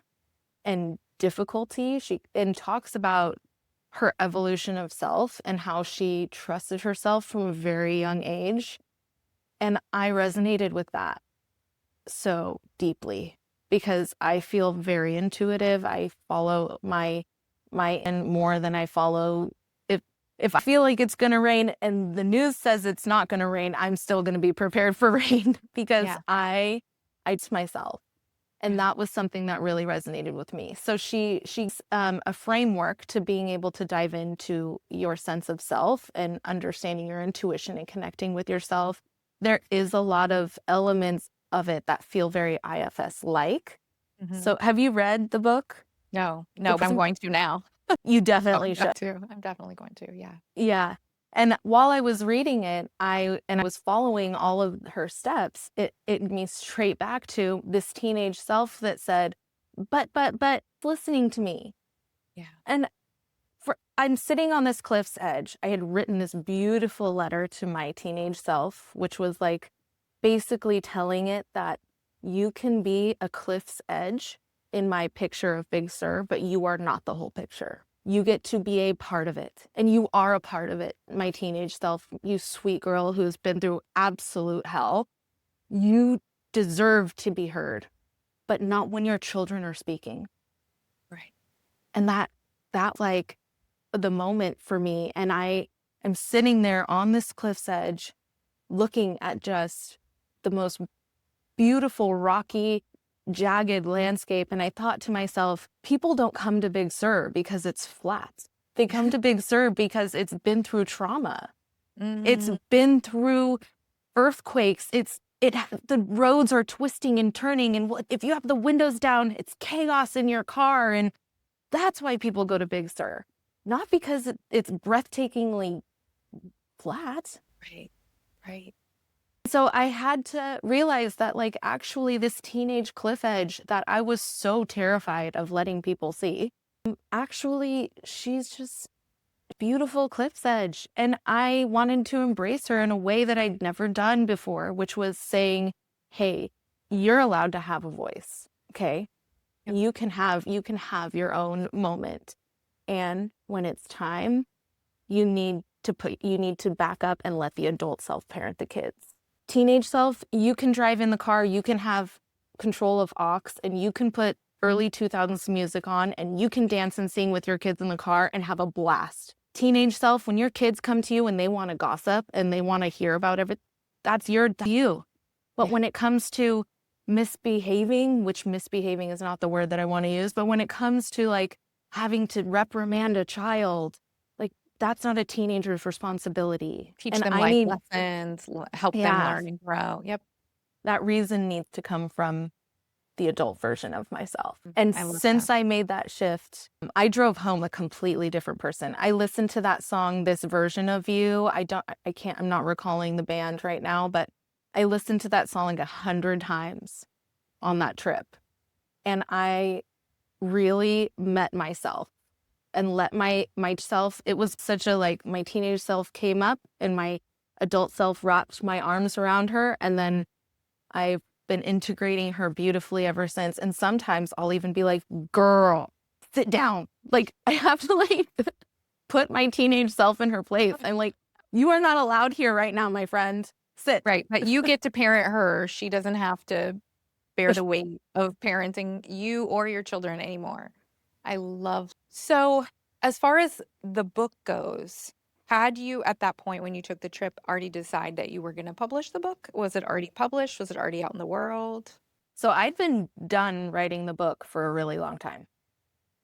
and difficulty. She talks about her evolution of self and how she trusted herself from a very young age. And I resonated with that so deeply because I feel very intuitive. I follow my and more than I follow. If I feel like it's going to rain and the news says it's not going to rain, I'm still going to be prepared for rain because I it's myself. And that was something that really resonated with me. So she's a framework to being able to dive into your sense of self and understanding your intuition and connecting with yourself. There is a lot of elements of it that feel very IFS-like. Mm-hmm. So have you read the book? No, but I'm going to now. You definitely should. I'm definitely going to, yeah. Yeah. And while I was reading it, I was following all of her steps. It me straight back to this teenage self that said, but listening to me. Yeah. And I'm sitting on this cliff's edge. I had written this beautiful letter to my teenage self, which was like basically telling it that you can be a cliff's edge in my picture of Big Sur, but you are not the whole picture. You get to be a part of it, and you are a part of it, my teenage self, you sweet girl who's been through absolute hell. You deserve to be heard, but not when your children are speaking. Right. And that like the moment for me, and I am sitting there on this cliff's edge, looking at just the most beautiful, rocky, jagged landscape. And I thought to myself, people don't come to Big Sur because it's flat. They come to Big Sur because it's been through trauma. Mm-hmm. It's been through earthquakes. The roads are twisting and turning. And if you have the windows down, it's chaos in your car. And that's why people go to Big Sur. Not because it's breathtakingly flat. Right. So I had to realize that, like, actually this teenage cliff edge that I was so terrified of letting people see, actually, she's just a beautiful cliff's edge. And I wanted to embrace her in a way that I'd never done before, which was saying, hey, you're allowed to have a voice, okay? Yep. You can have your own moment. And when it's time, you need to back up and let the adult self parent the kids. Teenage self, you can drive in the car, you can have control of aux, and you can put early 2000s music on, and you can dance and sing with your kids in the car and have a blast. Teenage self, when your kids come to you and they want to gossip and they want to hear about everything, that's you. But when it comes to misbehaving, which misbehaving is not the word that I want to use, but when it comes to like having to reprimand a child, like that's not a teenager's responsibility. Teach And them I life need, lessons, help them learn and grow. Yep. that reason needs to come from the adult version of myself. And since I made that shift, I drove home a completely different person. I listened to that song, This Version of You. I'm not recalling the band right now, but I listened to that song like 100 times on that trip. And I really met myself and let myself, it was such a like, my teenage self came up and my adult self wrapped my arms around her. And then I've been integrating her beautifully ever since. And sometimes I'll even be like, girl, sit down. Like I have to like put my teenage self in her place. I'm like, you are not allowed here right now, my friend. Sit. Right. But you get to parent her. She doesn't have to bear the weight of parenting you or your children anymore. I love. So as far as the book goes, had you at that point when you took the trip already decide that you were going to publish the book? Was it already published? Was it already out in the world? So I'd been done writing the book for a really long time.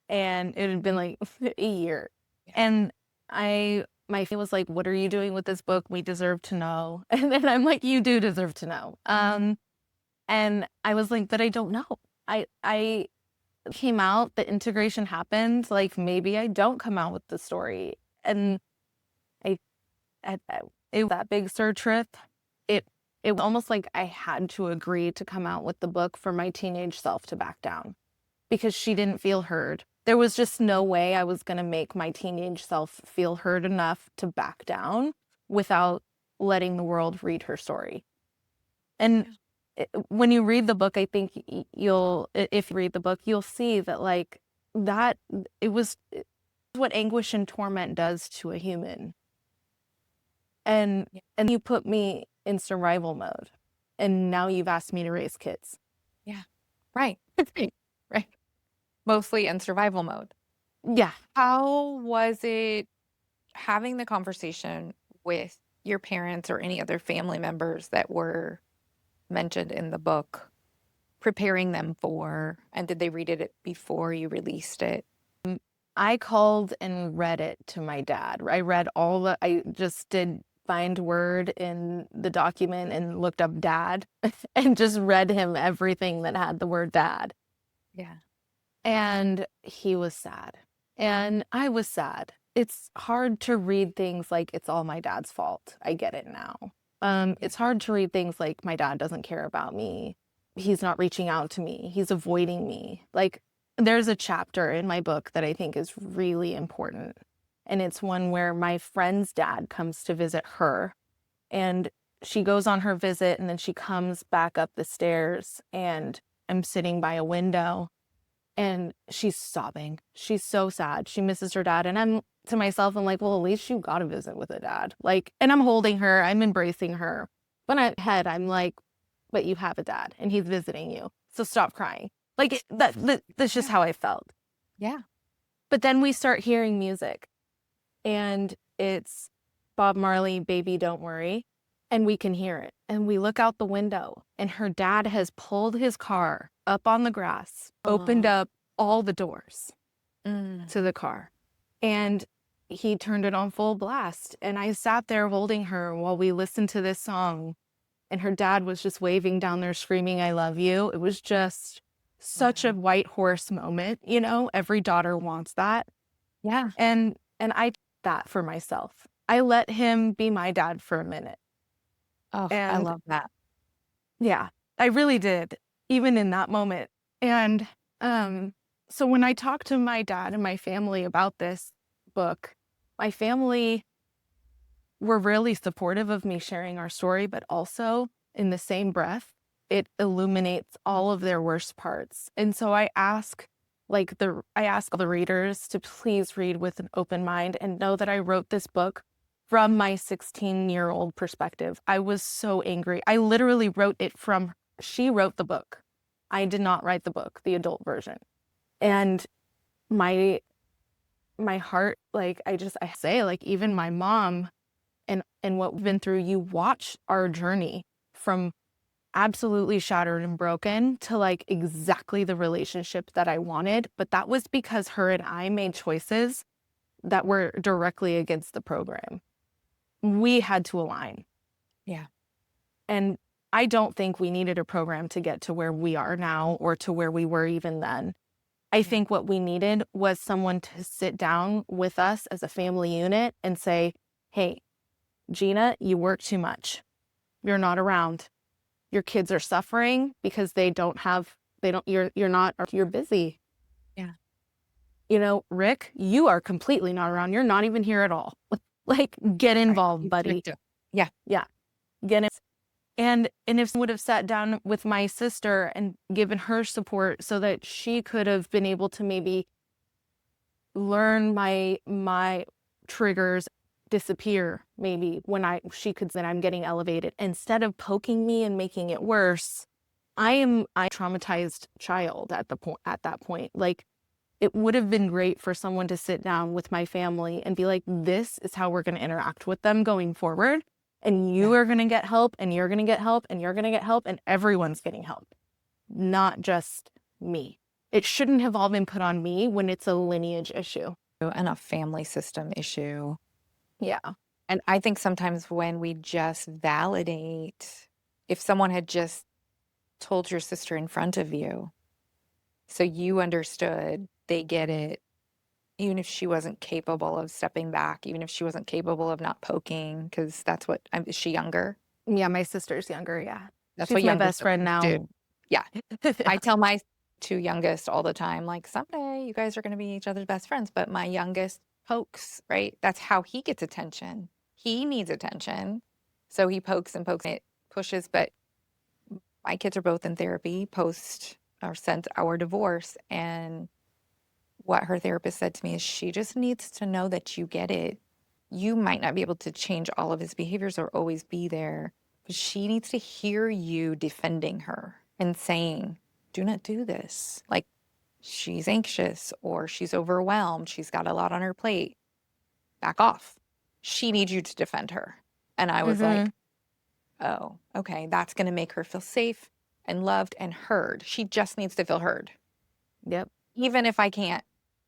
And it had been like a year. Yeah. And my family was like, what are you doing with this book? We deserve to know. And then I'm like, you do deserve to know. And I was like, but I don't know. I came out, the integration happened. Like maybe I don't come out with the story. And that big Sur trip, it was almost like I had to agree to come out with the book for my teenage self to back down because she didn't feel heard. There was just no way I was going to make my teenage self feel heard enough to back down without letting the world read her story. And when you read the book, I think if you read the book, you'll see that like that it was what anguish and torment does to a human. And you put me in survival mode, and now you've asked me to raise kids. Yeah, right. Right. Mostly in survival mode. Yeah. How was it having the conversation with your parents or any other family members that were mentioned in the book, preparing them for, and did they read it before you released it? I called and read it to my dad. I just did find word in the document and looked up dad and just read him everything that had the word dad. Yeah. And he was sad. And I was sad. It's hard to read things like it's all my dad's fault. I get it now. It's hard to read things like my dad doesn't care about me. He's not reaching out to me. He's avoiding me. Like there's a chapter in my book that I think is really important. And it's one where my friend's dad comes to visit her. And she goes on her visit and then she comes back up the stairs and I'm sitting by a window and she's sobbing. She's so sad. She misses her dad. And I'm to myself, I'm like, well, at least you got to visit with a dad. Like, and I'm holding her, I'm embracing her. But in my head, I'm like, but you have a dad and he's visiting you. So stop crying. Like that's just how I felt. Yeah. But then we start hearing music and it's Bob Marley, Baby Don't Worry. And we can hear it. And we look out the window and her dad has pulled his car up on the grass, opened up all the doors to the car. And he turned it on full blast. And I sat there holding her while we listened to this song. And her dad was just waving down there screaming, I love you. It was just such a white horse moment. You know, every daughter wants that. Yeah. And I did that for myself. I let him be my dad for a minute. Oh, I love that. Yeah, I really did, even in that moment. And so when I talked to my dad and my family about this book, my family were really supportive of me sharing our story, but also in the same breath, it illuminates all of their worst parts. And so I ask, like I ask all the readers to please read with an open mind and know that I wrote this book from my 16-year-old perspective. I was so angry. I literally wrote it from, she wrote the book. I did not write the book, the adult version. And my heart, like, I say, like, even my mom and what we've been through, you watch our journey from absolutely shattered and broken to like exactly the relationship that I wanted. But that was because her and I made choices that were directly against the program. We had to align. Yeah. And I don't think we needed a program to get to where we are now or to where we were even then. I think what we needed was someone to sit down with us as a family unit and say, hey, Gina, you work too much. You're not around. Your kids are suffering because you're busy. Yeah. You know, Rick, you are completely not around. You're not even here at all. Like, get involved, buddy. Yeah. Yeah. Get in. And if someone would have sat down with my sister and given her support so that she could have been able to maybe learn my triggers disappear, maybe when she could say I'm getting elevated, instead of poking me and making it worse. I traumatized child at that point. Like, it would have been great for someone to sit down with my family and be like, this is how we're going to interact with them going forward. And you are going to get help, and you're going to get help, and you're going to get help, and everyone's getting help, not just me. It shouldn't have all been put on me when it's a lineage issue. And a family system issue. Yeah. And I think sometimes when we just validate, if someone had just told your sister in front of you, so you understood, they get it, even if she wasn't capable of stepping back, even if she wasn't capable of not poking, because that's what, is she younger? Yeah, my sister's younger, yeah. That's She's what my younger best friend now. do. Yeah. I tell my two youngest all the time, like, someday you guys are going to be each other's best friends. But my youngest pokes, right? That's how he gets attention. He needs attention. So he pokes and pokes and it pushes. But my kids are both in therapy post or since our divorce. And what her therapist said to me is she just needs to know that you get it. You might not be able to change all of his behaviors or always be there, but she needs to hear you defending her and saying, do not do this. Like, she's anxious or she's overwhelmed. She's got a lot on her plate. Back off. She needs you to defend her. And I was like, oh, okay, that's going to make her feel safe and loved and heard. She just needs to feel heard. Yep. Even if I can't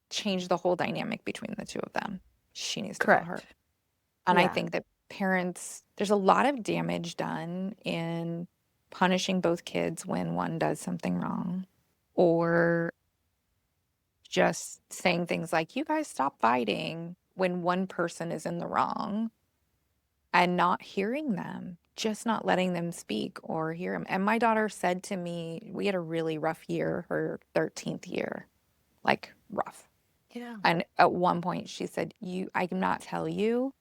change the whole dynamic between the two of them, she needs to feel heard. And I think that parents, there's a lot of damage done in punishing both kids when one does something wrong, or just saying things like, you guys stop fighting when one person is in the wrong, and not hearing them, just not letting them speak or hear them. And my daughter said to me, we had a really rough year, her 13th year, like rough. Yeah. And at one point she said, I cannot tell you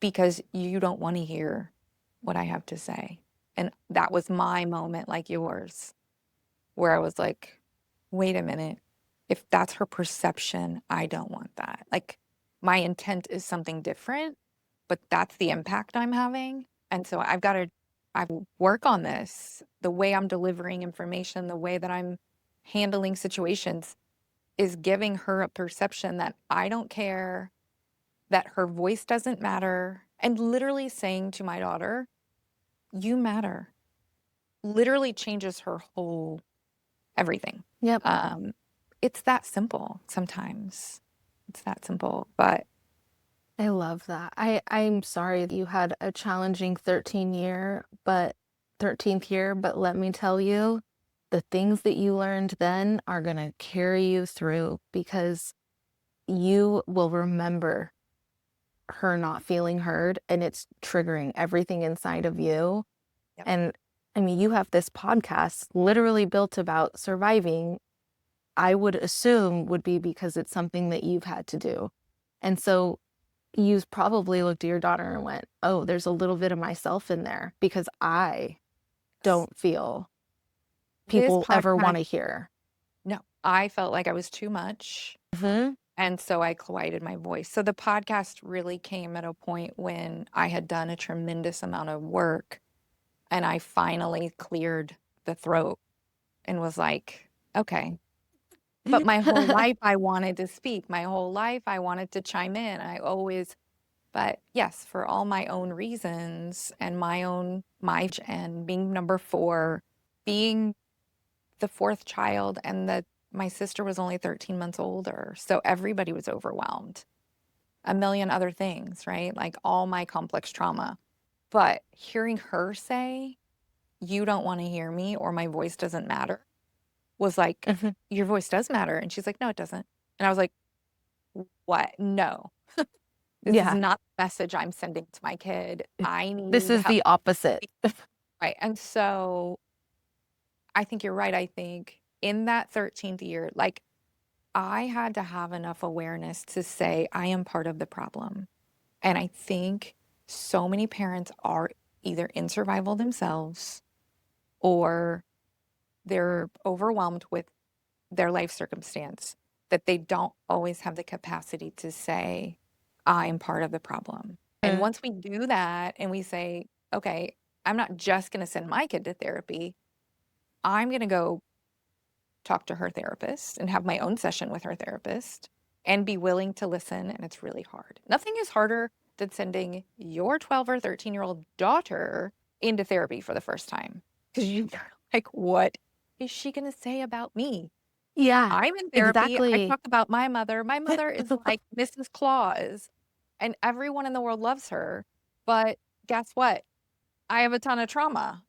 because you don't want to hear what I have to say. And that was my moment, like yours, where I was like, wait a minute. If that's her perception, I don't want that. Like, my intent is something different, but that's the impact I'm having. And so I work on this. The way I'm delivering information, the way that I'm handling situations is giving her a perception that I don't care, that her voice doesn't matter, and literally saying to my daughter, you matter, literally changes her whole everything. Yep. It's that simple sometimes. It's that simple, but I love that. I'm sorry that you had a challenging 13th year, but let me tell you, the things that you learned then are going to carry you through, because you will remember her not feeling heard, and it's triggering everything inside of you. Yep. And I mean, you have this podcast literally built about surviving, I would assume would be because it's something that you've had to do. And so you've probably looked at your daughter and went, oh, there's a little bit of myself in there, because I don't feel people ever want to hear. No, I felt like I was too much. Mhm. And so I quieted my voice. So the podcast really came at a point when I had done a tremendous amount of work and I finally cleared the throat and was like, okay. But my whole life I wanted to speak. My whole life I wanted to chime in. But yes, for all my own reasons and and being number four, being the fourth child, and that my sister was only 13 months older. So everybody was overwhelmed. A million other things, right? Like all my complex trauma. But hearing her say, you don't want to hear me or my voice doesn't matter was like, Mhm. your voice does matter. And she's like, no, it doesn't. And I was like, what? No, this is Yeah. not the message I'm sending to my kid. I This need is help. the opposite. Right. And so I think you're right. I think in that 13th year, like I had to have enough awareness to say, I am part of the problem. And I think so many parents are either in survival themselves or they're overwhelmed with their life circumstance that they don't always have the capacity to say, I'm part of the problem. And Mm. once we do that and we say, okay, I'm not just going to send my kid to therapy, I'm going to go talk to her therapist and have my own session with her therapist and be willing to listen. And it's really hard. Nothing is harder than sending your 12 or 13-year-old daughter into therapy for the first time because you like, what is she going to say about me? Yeah, I'm in therapy. I exactly. talk about my mother. My mother is like Mrs. Claus, and everyone in the world loves her. But guess what? I have a ton of trauma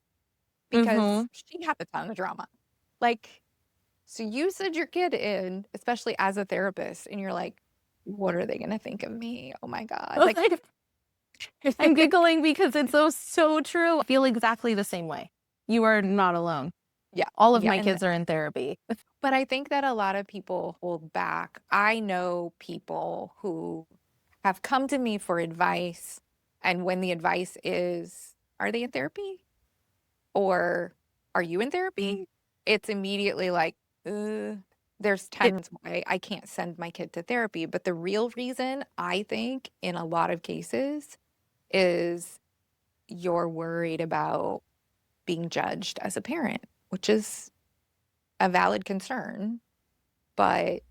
because Mhm. she had a ton of trauma. Like, so you send your kid in, especially as a therapist, and you're like, what are they going to think of me? Oh my God. Like, I'm giggling because it's so true. I feel exactly the same way. You are not alone. yeah, All of yeah. my And kids are in therapy. but I think that a lot of people hold back. I know people who have come to me for advice, and when the advice is, are they in therapy? Or are you in therapy? It's immediately like, there's It 10 reasons why I can't send my kid to therapy. But the real reason, I think, in a lot of cases, is you're worried about being judged as a parent, which is a valid concern. But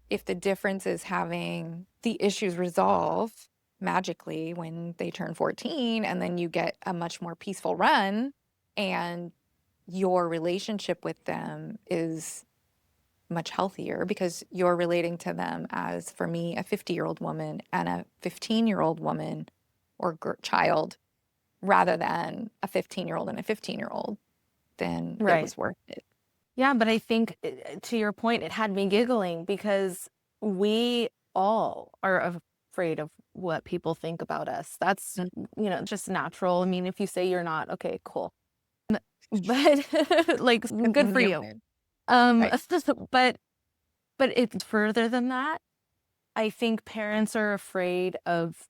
if the difference is having the issues resolve magically when they turn 14, and then you get a much more peaceful run, and your relationship with them is much healthier because you're relating to them as, for me, a 50-year-old woman and a 15-year-old woman or child rather than a 15-year-old and a 15-year-old, then it right. was worth it. Yeah, but I think to your point, it had me giggling because we all are afraid of what people think about us. That's, Mm. just natural. I mean, if you say you're not, okay, cool. But like good for you. Human. Um, Right. but it's further than that. I think parents are afraid of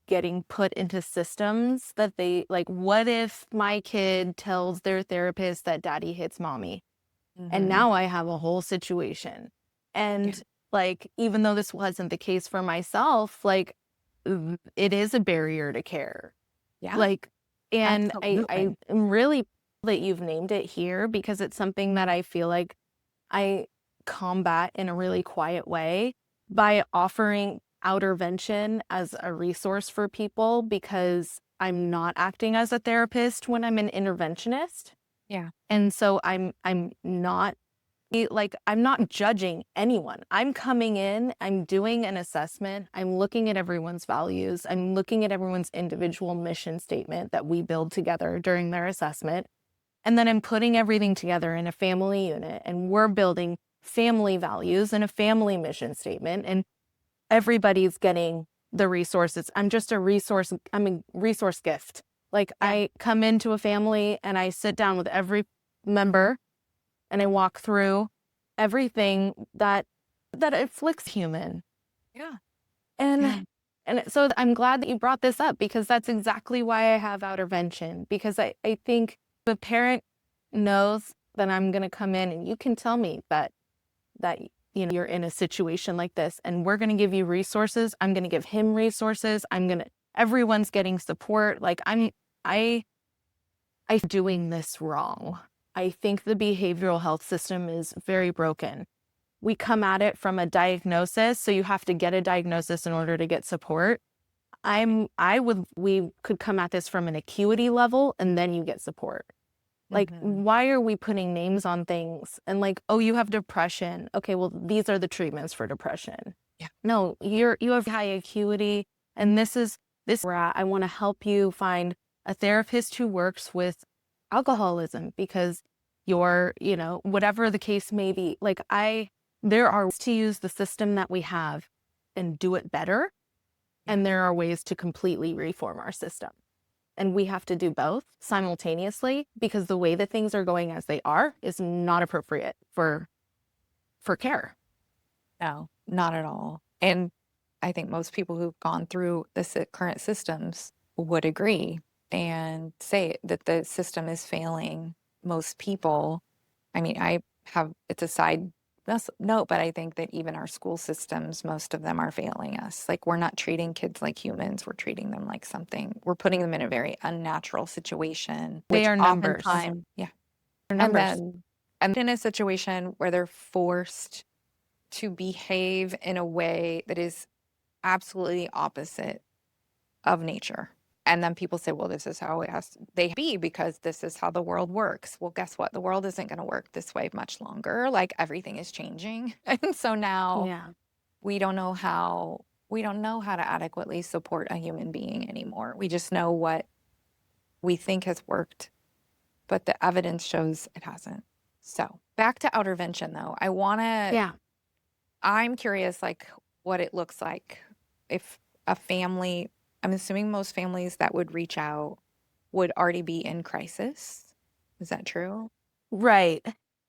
getting put into systems that they like, what if my kid tells their therapist that daddy hits mommy? And Hmm. now I have a whole situation. Yeah. And like, even though this wasn't the case for myself, like it is a barrier to care. Yeah. Like, and I Absolutely. am really that you've named it here because it's something that I feel like I combat in a really quiet way by offering Outrvention as a resource for people because I'm not acting as a therapist when I'm an interventionist. Yeah. And so I'm not like I'm not judging anyone. I'm coming in, I'm doing an assessment, I'm looking at everyone's values, I'm looking at everyone's individual mission statement that we build together during their assessment. And then I'm putting everything together in a family unit and we're building family values and a family mission statement and everybody's getting the resources. I'm a resource gift. Like Yeah. I come into a family and I sit down with every member and I walk through everything that afflicts human. Yeah. And Yeah. so I'm glad that you brought this up because that's exactly why I have Outrvention. Because I think the parent knows that I'm gonna come in and you can tell me that that you're in a situation like this, and we're going to give you resources. I'm going to give him resources. Everyone's getting support. Like I doing this wrong. I think the behavioral health system is very broken. We come at it from a diagnosis, so you have to get a diagnosis in order to get support. We could come at this from an acuity level, and then you get support. Like, why are we putting names on things and like, oh, you have depression. Okay, well, these are the treatments for depression. Yeah. No, you have high acuity, and this where I want to help you find a therapist who works with alcoholism, because whatever the case may be. Like, there are ways to use the system that we have and do it better. Yeah. And there are ways to completely reform our system. And we have to do both simultaneously, because the way that things are going as they are is not appropriate for care. No, not at all. And I think most people who've gone through the current systems would agree and say that the system is failing most people. I mean, it's a side note, but I think that even our school systems, most of them are failing us. Like, we're not treating kids like humans. We're treating them like something. We're putting them in a very unnatural situation. They are numbers. Yeah. They're numbers. And in a situation where they're forced to behave in a way that is absolutely opposite of nature. And then people say, well, this is how it has to be, because this is how the world works. Well, guess what? The world isn't going to work this way much longer. Like, everything is changing. And so now we don't know how to adequately support a human being anymore. We just know what we think has worked, but the evidence shows it hasn't. So back to Outrvention, though. I'm curious, like, what it looks like if a family, I'm assuming most families that would reach out would already be in crisis. Is that true? Right.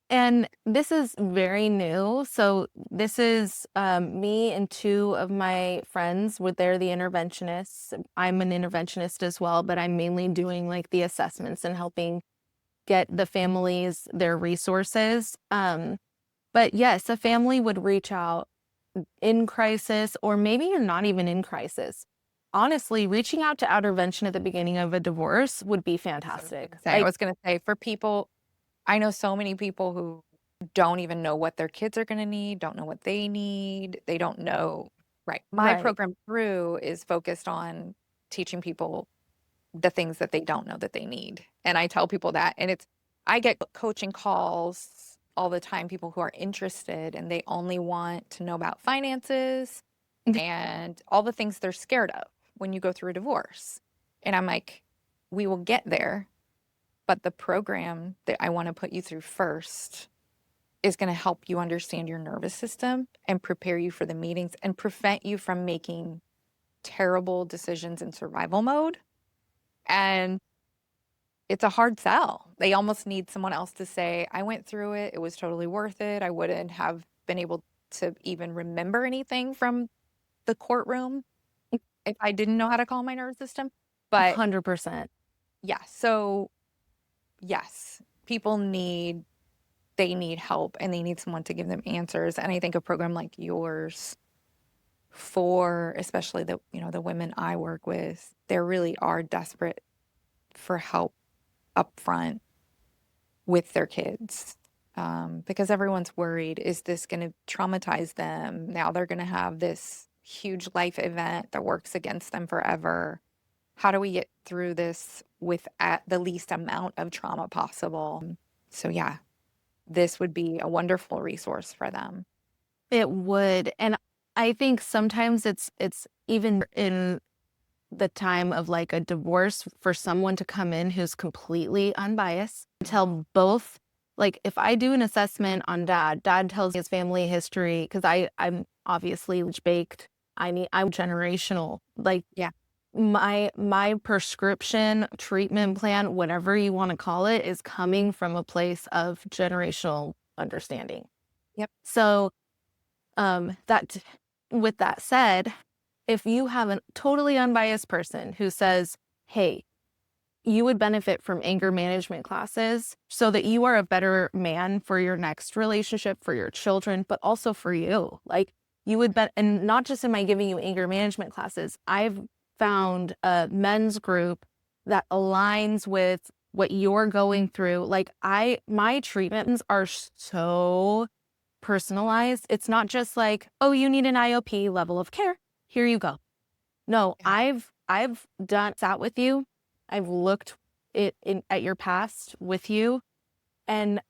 And this is very new. So this is me and two of my friends. They're the interventionists. I'm an interventionist as well, but I'm mainly doing like the assessments and helping get the families their resources. But yes, a family would reach out in crisis, or maybe you're not even in crisis. Honestly, reaching out to Outrvention at the beginning of a divorce would be fantastic. I was going to say, for people, I know so many people who don't even know what their kids are going to need, don't know what they need. They don't know. Right. My program through is focused on teaching people the things that they don't know that they need. And I tell people that, and I get coaching calls all the time, people who are interested and they only want to know about finances and all the things they're scared of when you go through a divorce. And I'm like, we will get there, but the program that I want to put you through first is going to help you understand your nervous system and prepare you for the meetings and prevent you from making terrible decisions in survival mode. And it's a hard sell. They almost need someone else to say, I went through it. It was totally worth it. I wouldn't have been able to even remember anything from the courtroom if I didn't know how to calm my nervous system. But 100%. Yeah. So yes, people need help, and they need someone to give them answers. And I think a program like yours, for especially the women I work with, they really are desperate for help up front with their kids, because everyone's worried, is this going to traumatize them? Now they're going to have this huge life event that works against them forever. How do we get through this with at the least amount of trauma possible? So yeah, this would be a wonderful resource for them. It would. And I think sometimes it's even in the time of like a divorce, for someone to come in who's completely unbiased, tell both. Like, if I do an assessment on dad tells me his family history, because I'm obviously baked. I'm generational. Like, yeah, my prescription treatment plan, whatever you want to call it, is coming from a place of generational understanding. Yep. So with that said, if you have a totally unbiased person who says, hey, you would benefit from anger management classes so that you are a better man for your next relationship, for your children, but also for you. Like you would bet, and not just am I giving you anger management classes, I've found a men's group that aligns with what you're going through. Like my treatments are so personalized. It's not just like, oh, you need an IOP level of care. Here you go. No, Yeah. I've sat with you. I've looked at your past with you, and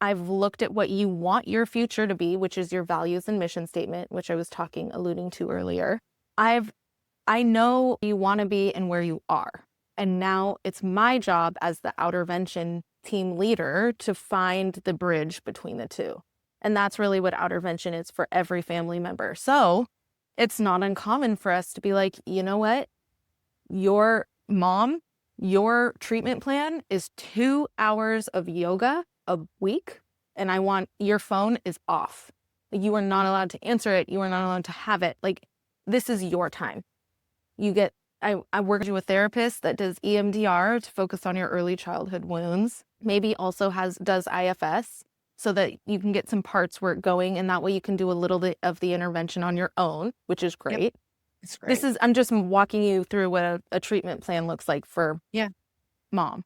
I've looked at what you want your future to be, which is your values and mission statement, which I was alluding to earlier. I know you want to be and where you are. And now it's my job as the Outrvention team leader to find the bridge between the two. And that's really what Outrvention is for every family member. So it's not uncommon for us to be like, you know what? Your mom, your treatment plan is 2 hours of yoga a week, and I want your phone is off. You are not allowed to answer it. You are not allowed to have it. Like, this is your time. You get, I work with a therapist that does EMDR to focus on your early childhood wounds. Maybe also does IFS so that you can get some parts where it's going, and that way you can do a little bit of the intervention on your own, which is great. Yep. It's great. I'm just walking you through what a treatment plan looks like for mom.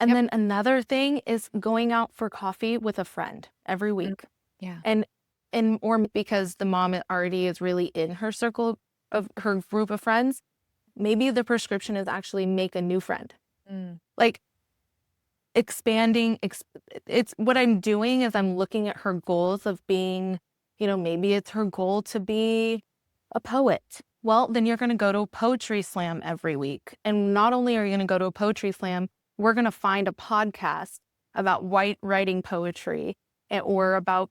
And Yep. then another thing is going out for coffee with a friend every week. Yeah. And or because the mom already is really in her circle of her group of friends, maybe the prescription is actually make a new friend. Like expanding, it's what I'm doing is I'm looking at her goals of being, maybe it's her goal to be a poet. Well, then you're going to go to a poetry slam every week. And not only are you going to go to a poetry slam, we're going to find a podcast about writing poetry or about,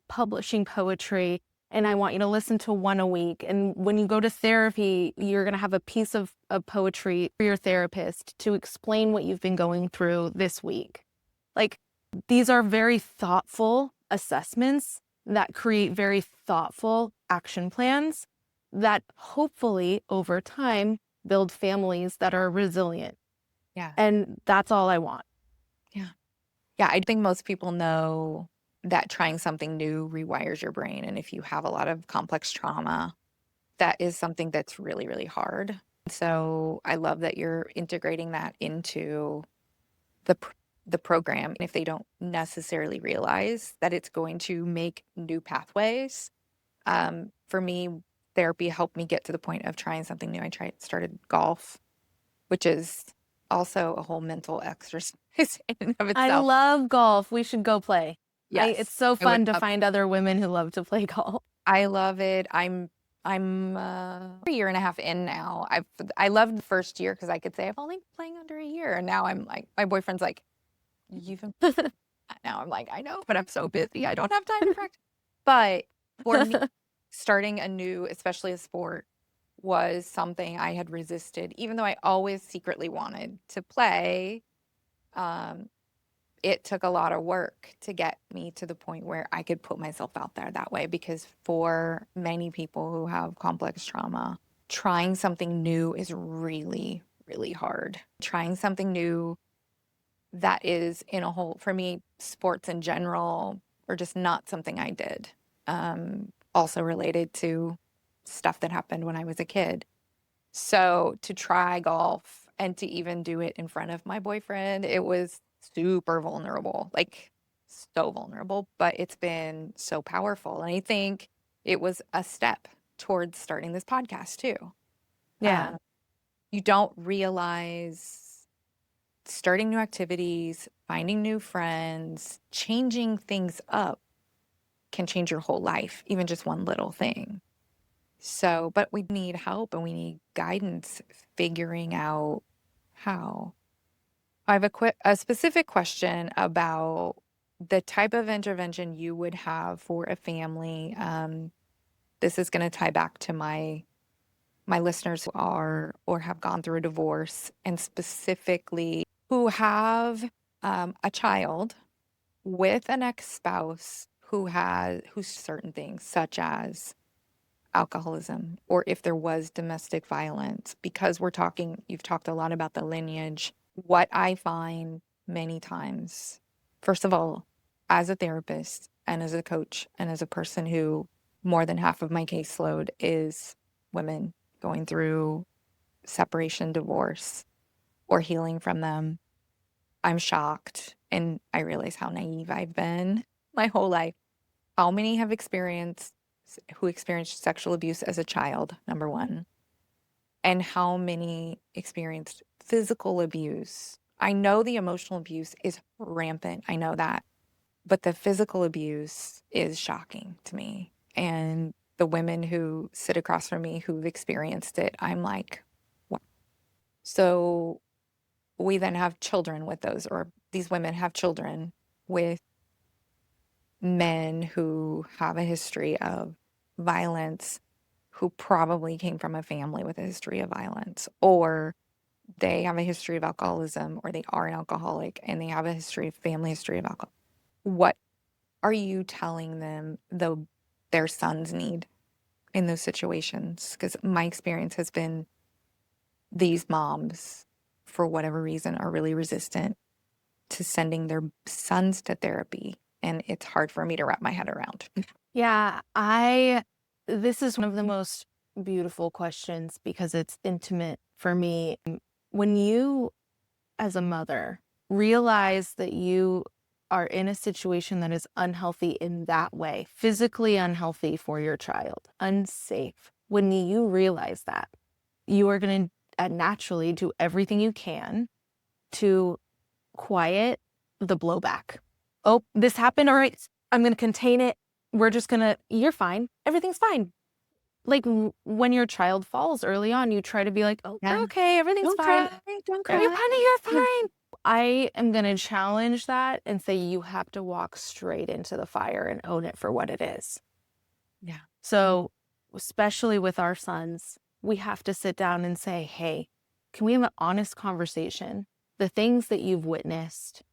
publishing poetry. And I want you to listen to one a week. And when you go to therapy, you're going to have a piece of poetry for your therapist to explain what you've been going through this week. Like, these are very thoughtful assessments that create very thoughtful action plans that hopefully over time build families that are resilient. Yeah. And that's all I want. Yeah. Yeah. I think most people know that trying something new rewires your brain. And if you have a lot of complex trauma, that is something that's really, really hard. So I love that you're integrating that into the program. If they don't necessarily realize that it's going to make new pathways. For me, therapy helped me get to the point of trying something new. Started golf, which is also a whole mental exercise in and of I itself. love golf. We should go play. Yes, It's so I would fun to love. find other women who love to play golf. I love it. I'm a year and a half in now. I loved the first year because I could say I've only been playing under a year, and now I'm like, my boyfriend's like, you've been now I'm like, I know, but I'm so busy, I don't have time to practice. But for me, starting a new, especially a sport, was something I had resisted, even though I always secretly wanted to play. It took a lot of work to get me to the point where I could put myself out there that way, because for many people who have complex trauma, trying something new is really, really hard. Trying something new that is in a whole, for me, sports in general are just not something I did. Also related to stuff that happened when I was a kid. So to try golf and to even do it in front of my boyfriend, it was super vulnerable, like so vulnerable, but it's been so powerful. And I think it was a step towards starting this podcast too. Yeah. You don't realize starting new activities, finding new friends, changing things up can change your whole life, even just one little thing. So, but we need help and we need guidance figuring out how. I have a specific question about the type of intervention you would have for a family. This is going to tie back to my listeners who are or have gone through a divorce, and specifically who have a child with an ex-spouse who's certain things such as alcoholism or if there was domestic violence, because you've talked a lot about the lineage. What I find many times, first of all, as a therapist and as a coach and as a person who more than half of my caseload is women going through separation, divorce, or healing from them, I'm shocked and I realize how naive I've been my whole life. How many have who experienced sexual abuse as a child, number one, and how many experienced physical abuse? I know the emotional abuse is rampant. I know that. But the physical abuse is shocking to me. And the women who sit across from me who've experienced it, I'm like, what? So we then have children with those, or these women have children with men who have a history of violence, who probably came from a family with a history of violence, or they have a history of alcoholism, or they are an alcoholic and they have a family history of alcohol. What are you telling them though their sons need in those situations? Because my experience has been these moms, for whatever reason, are really resistant to sending their sons to therapy. And it's hard for me to wrap my head around. Yeah, this is one of the most beautiful questions because it's intimate for me. When you, as a mother, realize that you are in a situation that is unhealthy in that way, physically unhealthy for your child, unsafe, when you realize that, you are going to naturally do everything you can to quiet the blowback. Oh, this happened. All right, I'm going to contain it. You're fine. Everything's fine. Like when your child falls early on, you try to be like, oh, Yeah. okay, everything's Don't fine. cry, don't cry. You're fine. You're fine. I am going to challenge that and say you have to walk straight into the fire and own it for what it is. Yeah. So, especially with our sons, we have to sit down and say, hey, can we have an honest conversation? The things that you've witnessed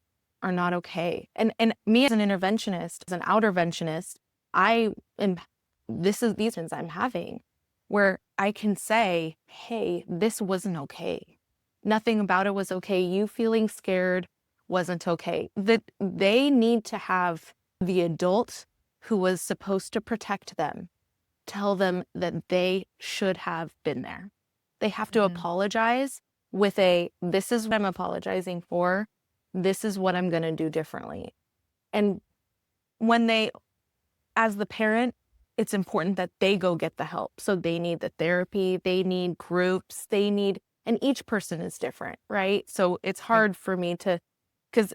are not okay. And me as an interventionist, as an outerventionist, these things I'm having where I can say, hey, this wasn't okay. Nothing about it was okay. You feeling scared wasn't okay. That they need to have the adult who was supposed to protect them tell them that they should have been there. They have to apologize with this is what I'm apologizing for. This is what I'm going to do differently. And as the parent, it's important that they go get the help. So they need the therapy, they need groups, and each person is different, right? So it's hard for me because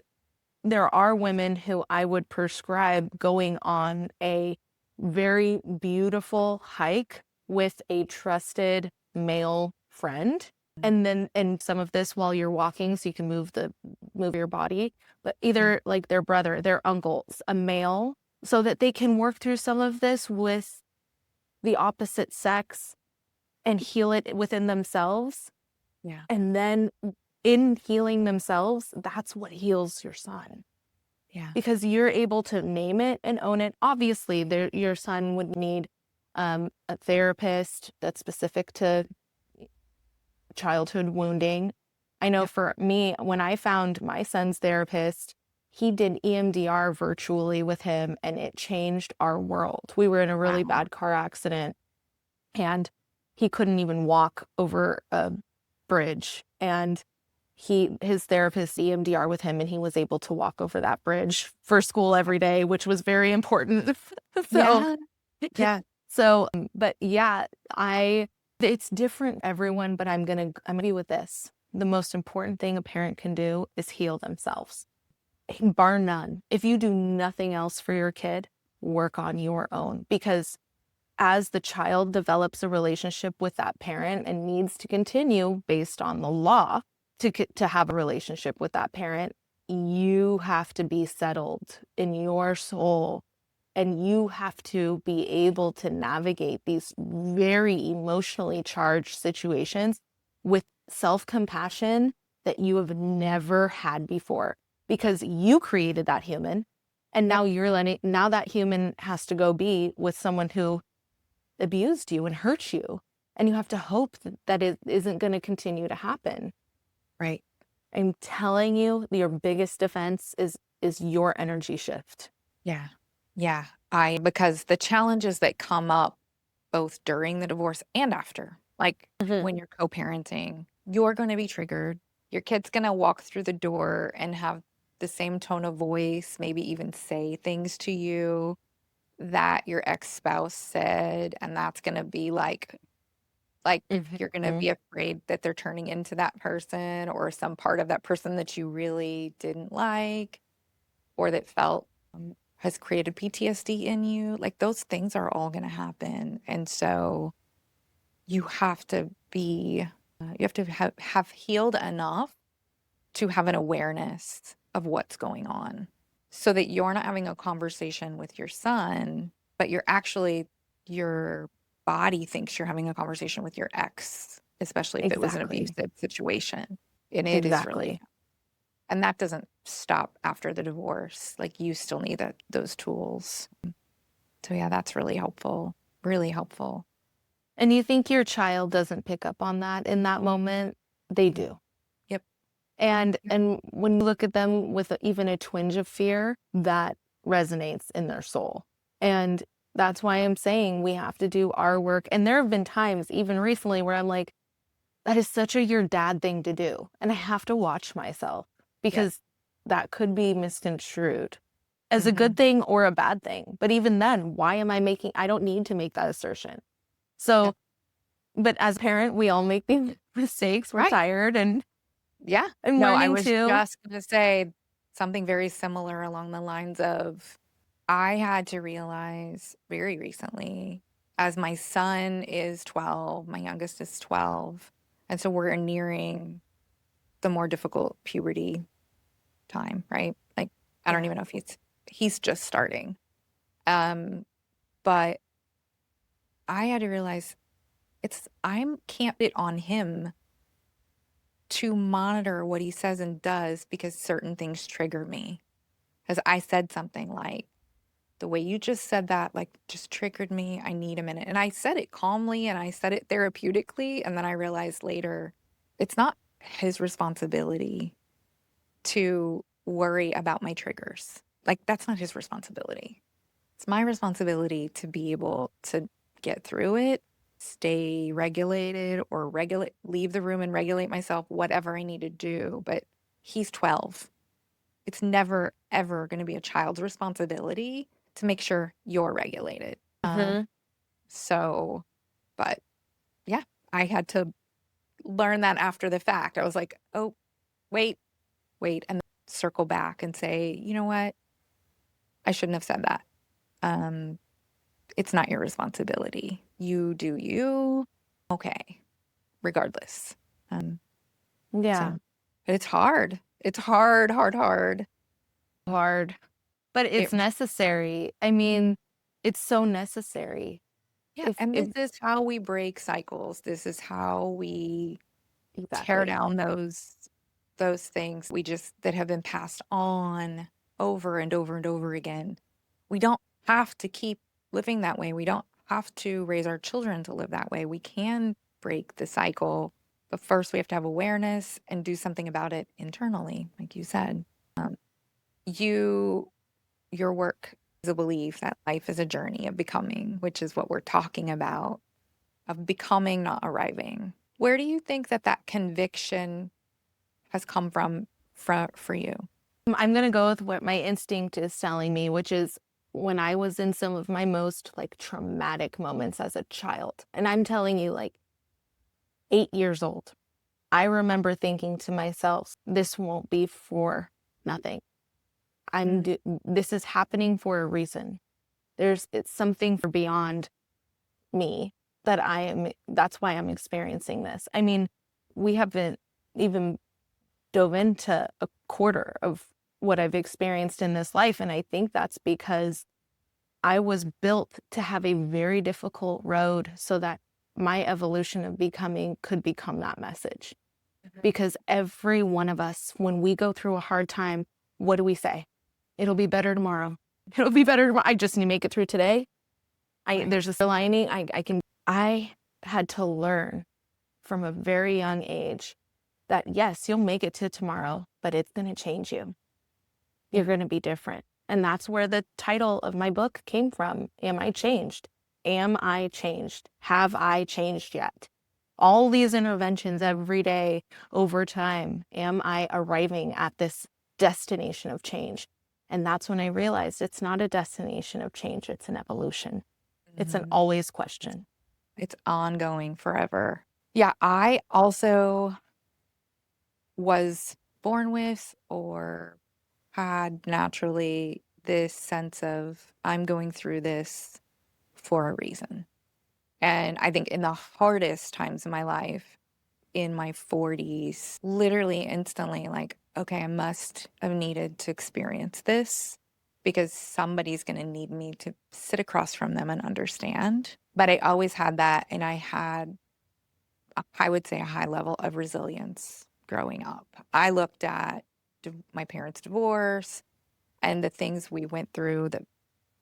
there are women who I would prescribe going on a very beautiful hike with a trusted male friend. And some of this while you're walking so you can move your body, but either like their brother, their uncles, a male, so that they can work through some of this with the opposite sex and heal it within themselves. Yeah. And then in healing themselves, that's what heals your son. Yeah. Because you're able to name it and own it. Obviously, your son would need a therapist that's specific to childhood wounding. I know for me, when I found my son's therapist, he did EMDR virtually with him and it changed our world. We were in a really bad car accident and he couldn't even walk over a bridge. And his therapist EMDR with him and he was able to walk over that bridge for school every day, which was very important. But yeah, it's different everyone, but I'm gonna be with this. The most important thing a parent can do is heal themselves. Bar none. If you do nothing else for your kid, work on your own, because as the child develops a relationship with that parent and needs to continue based on the law to have a relationship with that parent, you have to be settled in your soul and you have to be able to navigate these very emotionally charged situations with self-compassion that you have never had before, because you created that human and now now that human has to go be with someone who abused you and hurt you. And you have to hope that it isn't going to continue to happen. Right. I'm telling you, your biggest defense is your energy shift. Yeah. Yeah. Because the challenges that come up both during the divorce and after, like when you're co-parenting, you're going to be triggered. Your kid's going to walk through the door and have the same tone of voice, maybe even say things to you that your ex-spouse said, and that's going to be like you're going to be afraid that they're turning into that person or some part of that person that you really didn't like or that felt has created PTSD in you. Like those things are all going to happen. And so you have to be, you have to have healed enough to have an awareness of what's going on so that you're not having a conversation with your son, but you're actually, your body thinks you're having a conversation with your ex, especially if it was an abusive situation. And it is really, and that doesn't stop after the divorce. Like you still need those tools. So yeah, that's really helpful. Really helpful. And you think your child doesn't pick up on that in that moment? They do. Yep. And when you look at them with even a twinge of fear, that resonates in their soul. And that's why I'm saying we have to do our work. And there have been times, even recently, where I'm like, that is such a your dad thing to do. And I have to watch myself because that could be misconstrued as a good thing or a bad thing. But even then, why am I I don't need to make that assertion. So, but as a parent, we all make these mistakes. We're tired and I'm no, I learning was too. just going to say something very similar along the lines of I had to realize very recently, as my son is 12, my youngest is 12, and so we're nearing the more difficult puberty time, right? Like I don't even know if he's just starting. But I had to realize can't it on him to monitor what he says and does because certain things trigger me. Because I said something like, the way you just said that, like, just triggered me. I need a minute. And I said it calmly and I said it therapeutically. And then I realized later, it's not his responsibility to worry about my triggers. Like, that's not his responsibility. It's my responsibility to be able to get through it, stay regulated or leave the room and regulate myself, whatever I need to do. But he's 12. It's never, ever going to be a child's responsibility to make sure you're regulated. But yeah, I had to learn that after the fact. I was like, oh, wait, and then circle back and say, you know what? I shouldn't have said that. It's not your responsibility. You do you. Okay. Regardless. Yeah. So, but it's hard. It's hard. But it's necessary. I mean, it's so necessary. Yeah. And this is how we break cycles. This is how we tear down those things that have been passed on over and over and over again. We don't have to keep living that way. We don't have to raise our children to live that way. We can break the cycle, but first we have to have awareness and do something about it internally, like you said. Your work is a belief that life is a journey of becoming, which is what we're talking about, of becoming, not arriving. Where do you think that conviction has come from for you? I'm going to go with what my instinct is telling me, which is when I was in some of my most like traumatic moments as a child. And I'm telling you, like 8 years old, I remember thinking to myself, this won't be for nothing. This is happening for a reason. It's something for beyond me that's why I'm experiencing this. I mean, we haven't even dove into a quarter of what I've experienced in this life. And I think that's because I was built to have a very difficult road so that my evolution of becoming could become that message. Because every one of us, when we go through a hard time, what do we say? It'll be better tomorrow. It'll be better tomorrow. I just need to make it through today. Right. There's a silver lining. I had to learn from a very young age that yes, you'll make it to tomorrow, but it's going to change you. You're going to be different. And that's where the title of my book came from. Am I changed? Am I changed? Have I changed yet? All these interventions every day over time. Am I arriving at this destination of change? And that's when I realized it's not a destination of change. It's an evolution. It's an Mhm. always question. It's ongoing forever. Yeah, I also was born with or had naturally this sense of I'm going through this for a reason. And I think in the hardest times of my life, in my 40s, literally instantly, like, okay, I must have needed to experience this because somebody's going to need me to sit across from them and understand. But I always had that. And I had, I would say, a high level of resilience growing up. I looked at my parents' divorce and the things we went through, the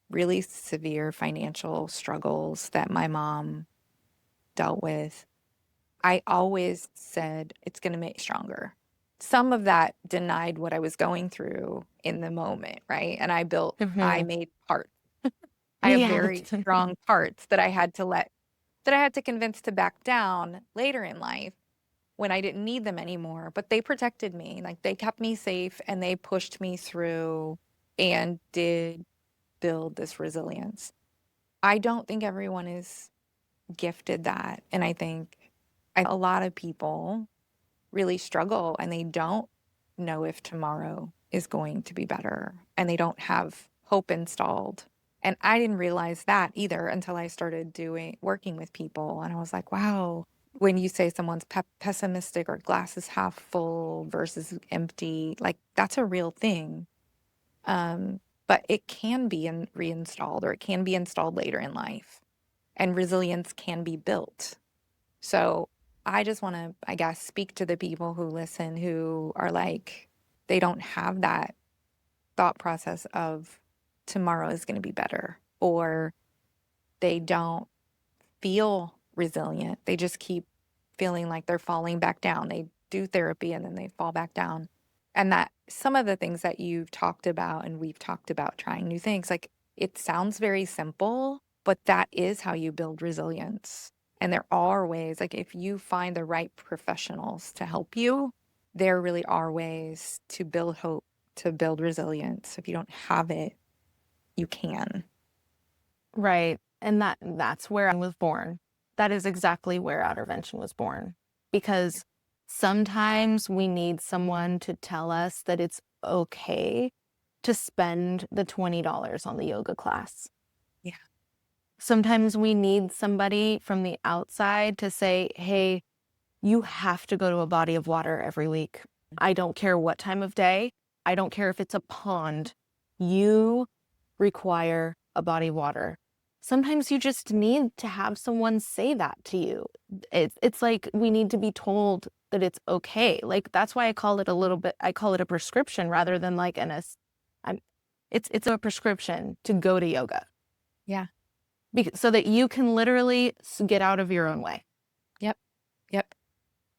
really severe financial struggles that my mom dealt with. I always said it's going to make me stronger. Some of that denied what I was going through in the moment, right? And I Mhm. made parts. I have Yeah. very strong parts that I had to that I had to convince to back down later in life when I didn't need them anymore. But they protected me. Like they kept me safe and they pushed me through and did build this resilience. I don't think everyone is gifted that. And I think a lot of people really struggle and they don't know if tomorrow is going to be better and they don't have hope installed. And I didn't realize that either until I started working with people. And I was like, wow, when you say someone's pessimistic or glass is half full versus empty, like that's a real thing. Um, but it can be reinstalled or it can be installed later in life and resilience can be built. So I just want to, I guess, speak to the people who listen who are like, they don't have that thought process of tomorrow is going to be better, or they don't feel resilient. They just keep feeling like they're falling back down. They do therapy and then they fall back down. And that some of the things that you've talked about and we've talked about trying new things, like it sounds very simple, but that is how you build resilience. And there are ways, like if you find the right professionals to help you, there really are ways to build hope, to build resilience. If you don't have it, you can. Right. And that's where I was born. That is exactly where Outrvention was born. Because sometimes we need someone to tell us that it's okay to spend the $20 on the yoga class. Yeah. Sometimes we need somebody from the outside to say, hey, you have to go to a body of water every week. I don't care what time of day. I don't care if it's a pond. You require a body of water. Sometimes you just need to have someone say that to you. It's like we need to be told that it's okay. Like that's why I call it I call it a prescription rather than like it's a prescription to go to yoga Yeah. so that you can literally get out of your own way. Yep. Yep.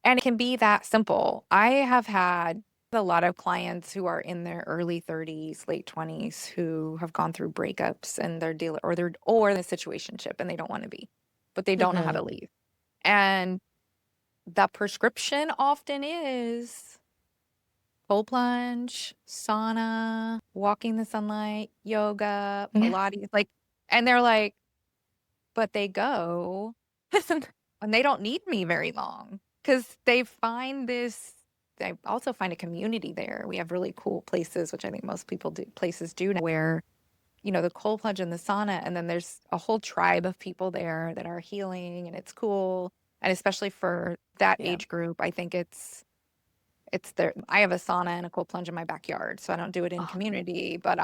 And it can be that simple. I have had a lot of clients who are in their early 30s, late 20s who have gone through breakups and they're dealing or in a situationship and they don't want to be, but they don't know how Mhm. to leave. And the prescription often is cold plunge, sauna, walking the sunlight, yoga, Yeah. Pilates, like, and they're like, but they go and they don't need me very long because they also find a community there. We have really cool places, which I think most places do now, where, the cold plunge and the sauna, and then there's a whole tribe of people there that are healing and it's cool. And especially for that Yeah. age group, I think it's there. I have a sauna and a cold plunge in my backyard, so I don't do it in Oh, community, but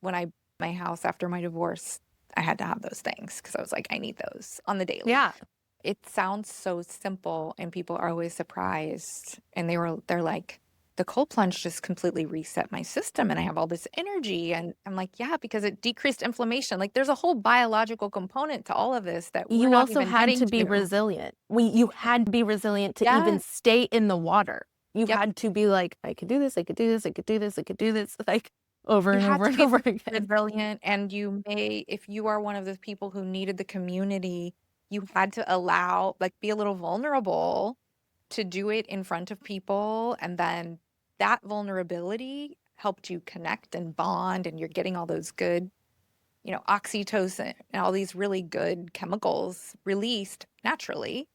when I my house after my divorce, I had to have those things because I was like, I need those on the daily. yeah. It sounds so simple and people are always surprised and they're like, the cold plunge just completely reset my system and I have all this energy. And I'm like, yeah, because it decreased inflammation. Like there's a whole biological component to all of this that we're You not also even had getting to be to. resilient. You had to be resilient to even Yes. stay in the water. You Yep. had to be like, I could do this, I could do this, I could do this, I could do this, like over You and had over to and be over again. resilient, and you may, if you are one of those people who needed the community, you had to allow, like, be a little vulnerable to do it in front of people. And then that vulnerability helped you connect and bond, and you're getting all those good, oxytocin and all these really good chemicals released naturally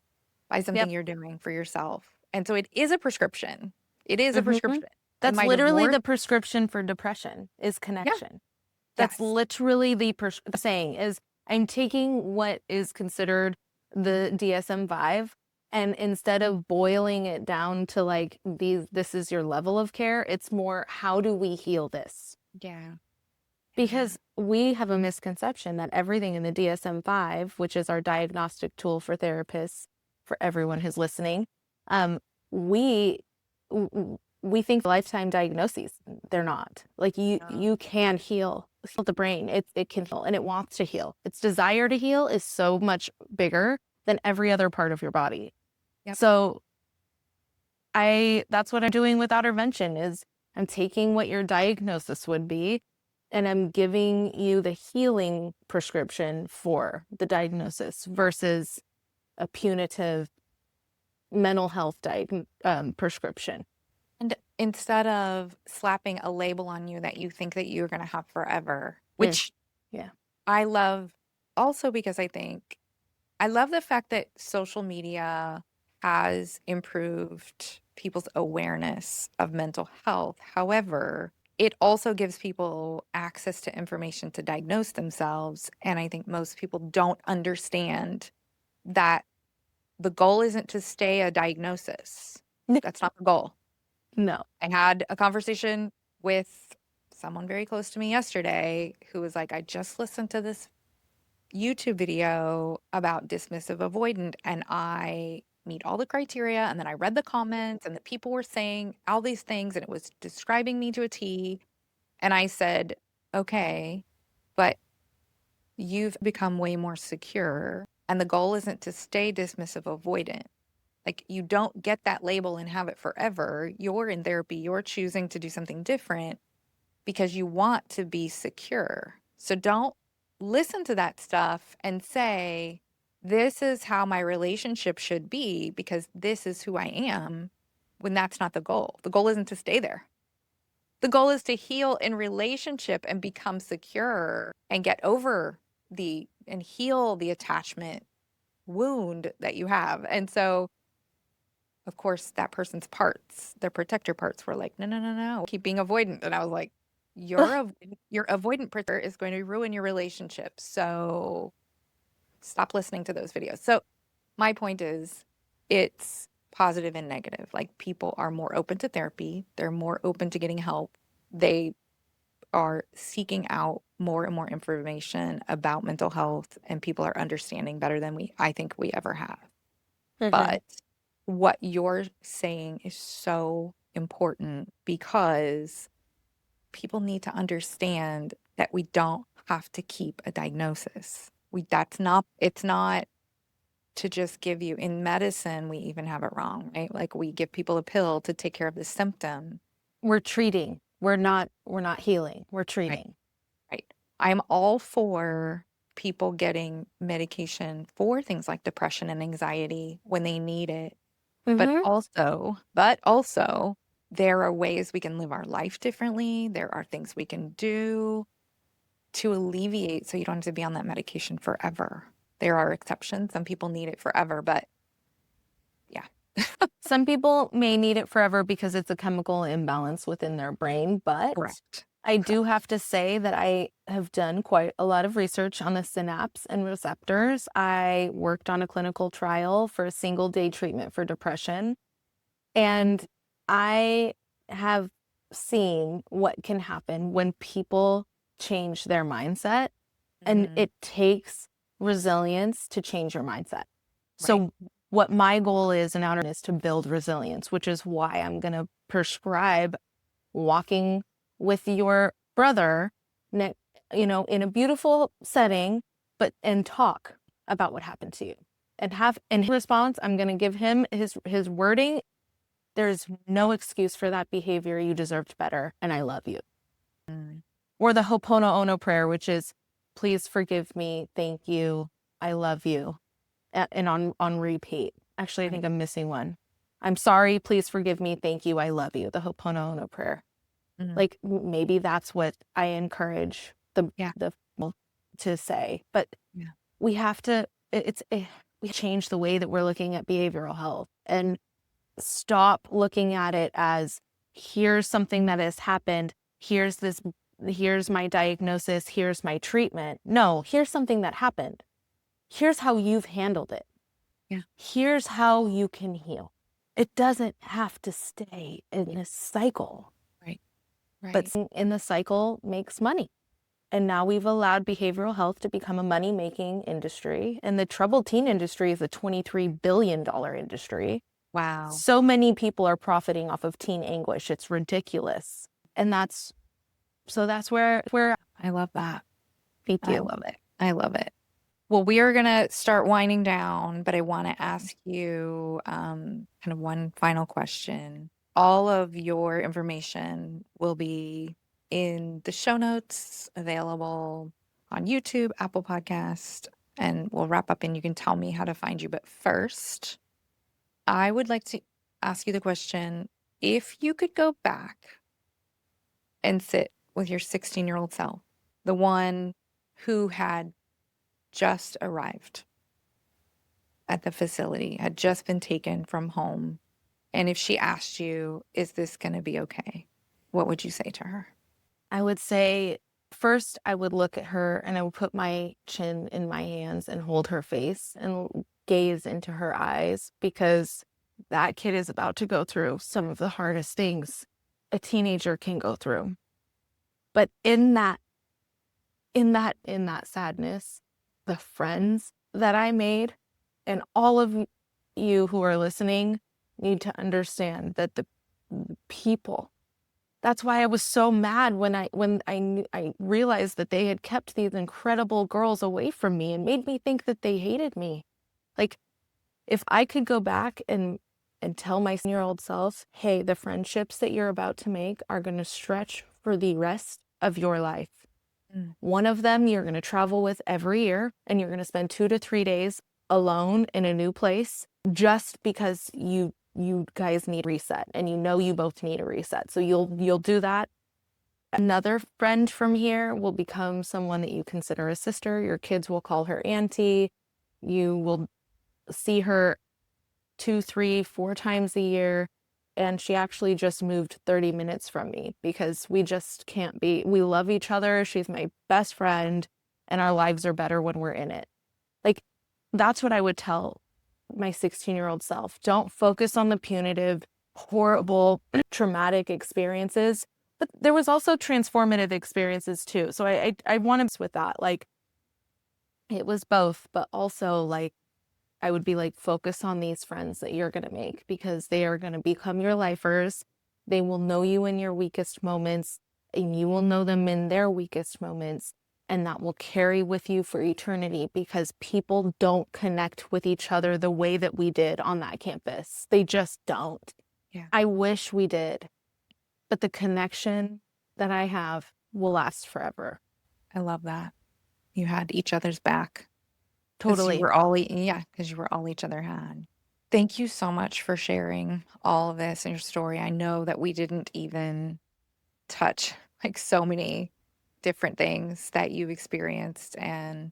by something Yep. you're doing for yourself. And so it is a prescription. It is a Hmm. prescription. In That's my literally divorce, the prescription for depression is yeah, connection. That's yes, literally the saying is I'm taking what is considered the DSM-5 and instead of boiling it down to like this is your level of care, it's more how do we heal this? yeah, yeah. Because we have a misconception that everything in the DSM-5, which is our diagnostic tool for therapists, for everyone who's listening, we we think lifetime diagnoses. They're not. Like No. you can heal the brain. It can heal and it wants to heal. Its desire to heal is so much bigger than every other part of your body. Yep. So that's what I'm doing with Outrvention is I'm taking what your diagnosis would be and I'm giving you the healing prescription for the diagnosis versus a punitive mental health prescription. And instead of slapping a label on you that you think that you're going to have forever, Mm, which yeah. I love also because I love the fact that social media has improved people's awareness of mental health. However, it also gives people access to information to diagnose themselves. And I think most people don't understand that the goal isn't to stay a diagnosis. That's not the goal. No. I had a conversation with someone very close to me yesterday who was like, I just listened to this YouTube video about dismissive avoidant and I meet all the criteria. And then I read the comments and the people were saying all these things and it was describing me to a T. And I said, okay, but you've become way more secure. And the goal isn't to stay dismissive avoidant. Like you don't get that label and have it forever. You're in therapy, you're choosing to do something different because you want to be secure. So don't listen to that stuff and say, this is how my relationship should be because this is who I am, when that's not the goal. The goal isn't to stay there. The goal is to heal in relationship and become secure and get over and heal the attachment wound that you have. And so of course, that person's parts, their protector parts were like, no, no, no, no, keep being avoidant. And I was like, your avoidant protector is going to ruin your relationship. So stop listening to those videos. So my point is it's positive and negative. Like people are more open to therapy. They're more open to getting help. They are seeking out more and more information about mental health and people are understanding better than I think we ever have. Mhm. But what you're saying is so important because people need to understand that we don't have to keep a diagnosis. It's not to just give you, in medicine, we even have it wrong, right? Like we give people a pill to take care of the symptom. We're treating. We're not healing. We're Right. treating. Right. I'm all for people getting medication for things like depression and anxiety when they need it. But Mhm. also, there are ways we can live our life differently. There are things we can do to alleviate so you don't have to be on that medication forever. There are exceptions. Some people need it forever, but yeah. Some people may need it forever because it's a chemical imbalance within their brain, but Correct. I do Correct. have to say that I have done quite a lot of research on the synapse and receptors. I worked on a clinical trial for a single day treatment for depression, and I have seen what can happen when people change their mindset, and Mhm. it takes resilience to change your mindset. Right. So what my goal is in outer is to build resilience, which is why I'm going to prescribe walking with your brother, in a beautiful setting, and talk about what happened to you, and his response. I'm going to give him his wording. There's no excuse for that behavior. You deserved better, and I love you. Mm. Or the Ho'oponopono prayer, which is, please forgive me, thank you, I love you, and on repeat. Actually, I think I'm missing one. I'm sorry, please forgive me, thank you, I love you. The Ho'oponopono prayer. Mm. Like, maybe that's what I encourage the to say. But we have to. We change the way that we're looking at behavioral health and stop looking at it as, here's something that has happened. Here's my diagnosis. Here's my treatment. No, here's something that happened. Here's how you've handled it. Yeah. Here's how you can heal. It doesn't have to stay in this cycle. Right. But in the cycle makes money. And now we've allowed behavioral health to become a money-making industry. And the troubled teen industry is a $23 billion industry. Wow. So many people are profiting off of teen anguish. It's ridiculous. And that's where I love that. Thank you. I love it. I love it. Well, we are going to start winding down, but I want to ask you kind of one final question. All of your information will be in the show notes, available on YouTube, Apple Podcast, and we'll wrap up and you can tell me how to find you. But first, I would like to ask you the question, if you could go back and sit with your 16-year-old self, the one who had just arrived at the facility, had just been taken from home, and if she asked you, is this going to be okay? What would you say to her? I would say, first, I would look at her and I would put my chin in my hands and hold her face and gaze into her eyes, because that kid is about to go through some of the hardest things a teenager can go through. But in that sadness, the friends that I made, and all of you who are listening need to understand that the people. That's why I was so mad when I realized that they had kept these incredible girls away from me and made me think that they hated me. Like, if I could go back and tell my 16-year-old self, hey, the friendships that you're about to make are going to stretch for the rest of your life. One of them you're going to travel with every year, and you're going to spend 2 to 3 days alone in a new place, just because you guys need a reset, and you both need a reset. So you'll do that. Another friend from here will become someone that you consider a sister. Your kids will call her auntie. You will see her 2, 3, 4 times a year. And she actually just moved 30 minutes from me, because we just can't be. We love each other. She's my best friend, and our lives are better when we're in it. Like, that's what I would tell my 16-year-old self. Don't focus on the punitive, horrible, traumatic experiences. But there was also transformative experiences too. So I want to with that. Like, it was both, but also, like, I would be like, focus on these friends that you're going to make, because they are going to become your lifers. They will know you in your weakest moments, and you will know them in their weakest moments. And that will carry with you for eternity, because people don't connect with each other the way that we did on that campus. They just don't. Yeah. I wish we did. But the connection that I have will last forever. I love that. You had each other's back. Totally. Because you were all each other had. Thank you so much for sharing all of this and your story. I know that we didn't even touch like so many different things that you experienced and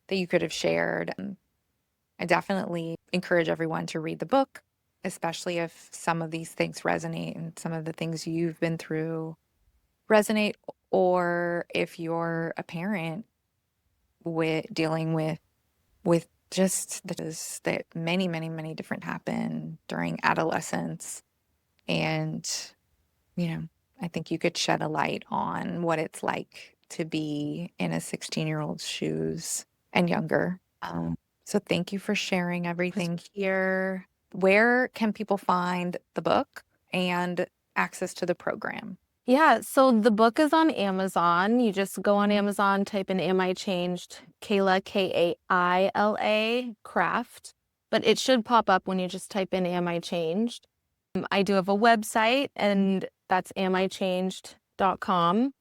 that you could have shared. I definitely encourage everyone to read the book, especially if some of these things resonate and some of the things you've been through resonate, or if you're a parent dealing with just that many different happen during adolescence. And, I think you could shed a light on what it's like to be in a 16-year-old's shoes and younger. So thank you for sharing everything here. Where can people find the book? And access to the program? Yeah, so the book is on Amazon. You just go on Amazon, type in Am I Changed? Kaila, Kaila, craft. But it should pop up when you just type in Am I Changed? I do have a website, and that's amichanged.com.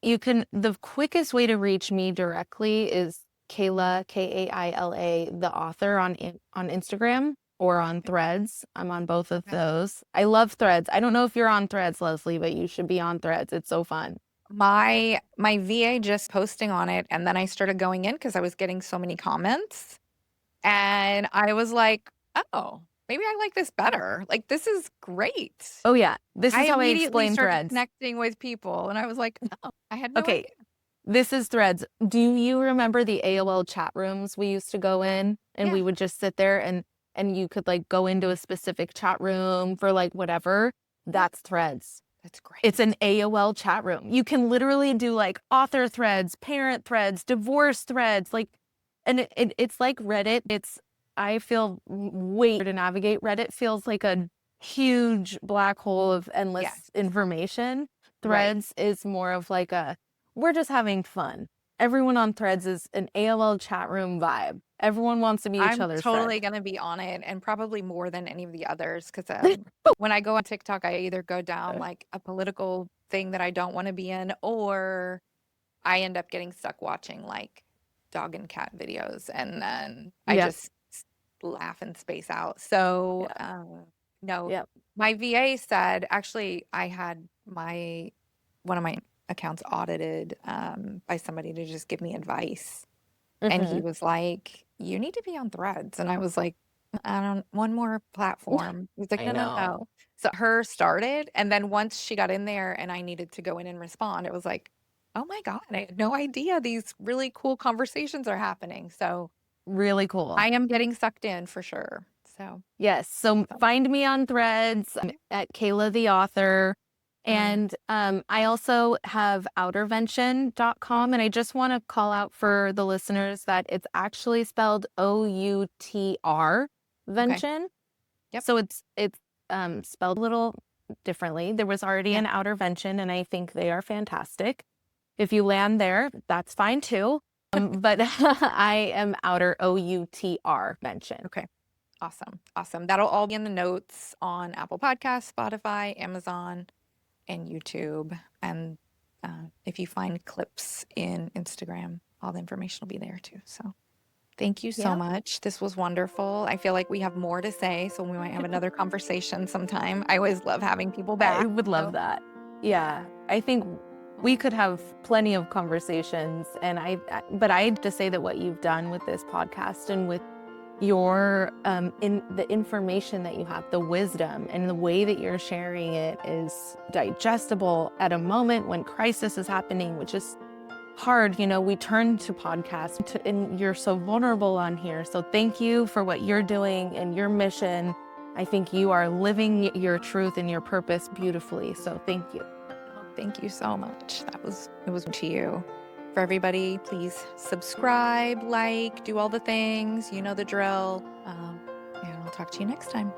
The quickest way to reach me directly is Kaila, Kaila, the author on Instagram or on Threads. I'm on both of those. I love Threads. I don't know if you're on Threads, Leslie, but you should be on Threads. It's so fun. My VA just posting on it, and then I started going in because I was getting so many comments, and I was like, oh, maybe I like this better. Like, this is great. Oh yeah, this I is how I immediately explain started Threads. connecting with people, and I was like, oh, I had no Okay, idea. this is Threads. Do you remember the AOL chat rooms we used to go in, and Yeah. we would just sit there and you could like go into a specific chat room for like whatever? That's Threads. That's great. It's an AOL chat room. You can literally do like author threads, parent threads, divorce threads, like, and it's like Reddit. I feel way to navigate. Reddit feels like a huge black hole of endless Yes. information. Right. Threads is more of like we're just having fun. Everyone on Threads is an AOL chat room vibe. Everyone wants to be each I'm other's totally friend. going to be on it, and probably more than any of the others, because when I go on TikTok, I either go down like a political thing that I don't want to be in, or I end up getting stuck watching like dog and cat videos, and then I Yep. just laugh and space out. So, Yeah. no, Yep. my VA said, actually, I had one of my accounts audited by somebody to just give me advice. And he Mm-hmm. was like, you need to be on Threads. And I was like, I don't, one more platform. He's like, I no, no, know. no. So her started. And then once she got in there and I needed to go in and respond, it was like, oh my God, I had no idea these really cool conversations are happening. So Really cool. I am getting sucked in for sure. So, Yes. So so, find me on Threads at Kaila the author. mhm. And I also have Outrvention.com. And I just want to call out for the listeners that it's actually spelled OUTR Okay. Vention. Yep. So it's spelled a little differently. There was already Yeah. an Outrvention, and I think they are fantastic. If you land there, that's fine too. But I am Outer OUTR Vention. Okay. Awesome. Awesome. That'll all be in the notes on Apple Podcasts, Spotify, Amazon, and YouTube. And if you find clips in Instagram, all the information will be there too. So thank you so Yeah. much. This was wonderful. I feel like we have more to say, so we might have another conversation sometime. I always love having people I back. would love So that. Yeah, I think we could have plenty of conversations, and but I have to say that what you've done with this podcast and with your in the information that you have, the wisdom and the way that you're sharing it is digestible at a moment when crisis is happening, which is hard. You know, we turn to podcasts and you're so vulnerable on here. So thank you for what you're doing and your mission. I think you are living your truth and your purpose beautifully. So thank you. thank you so much. It was to you. For everybody, please subscribe, like, do all the things. You know the drill. And I'll talk to you next time.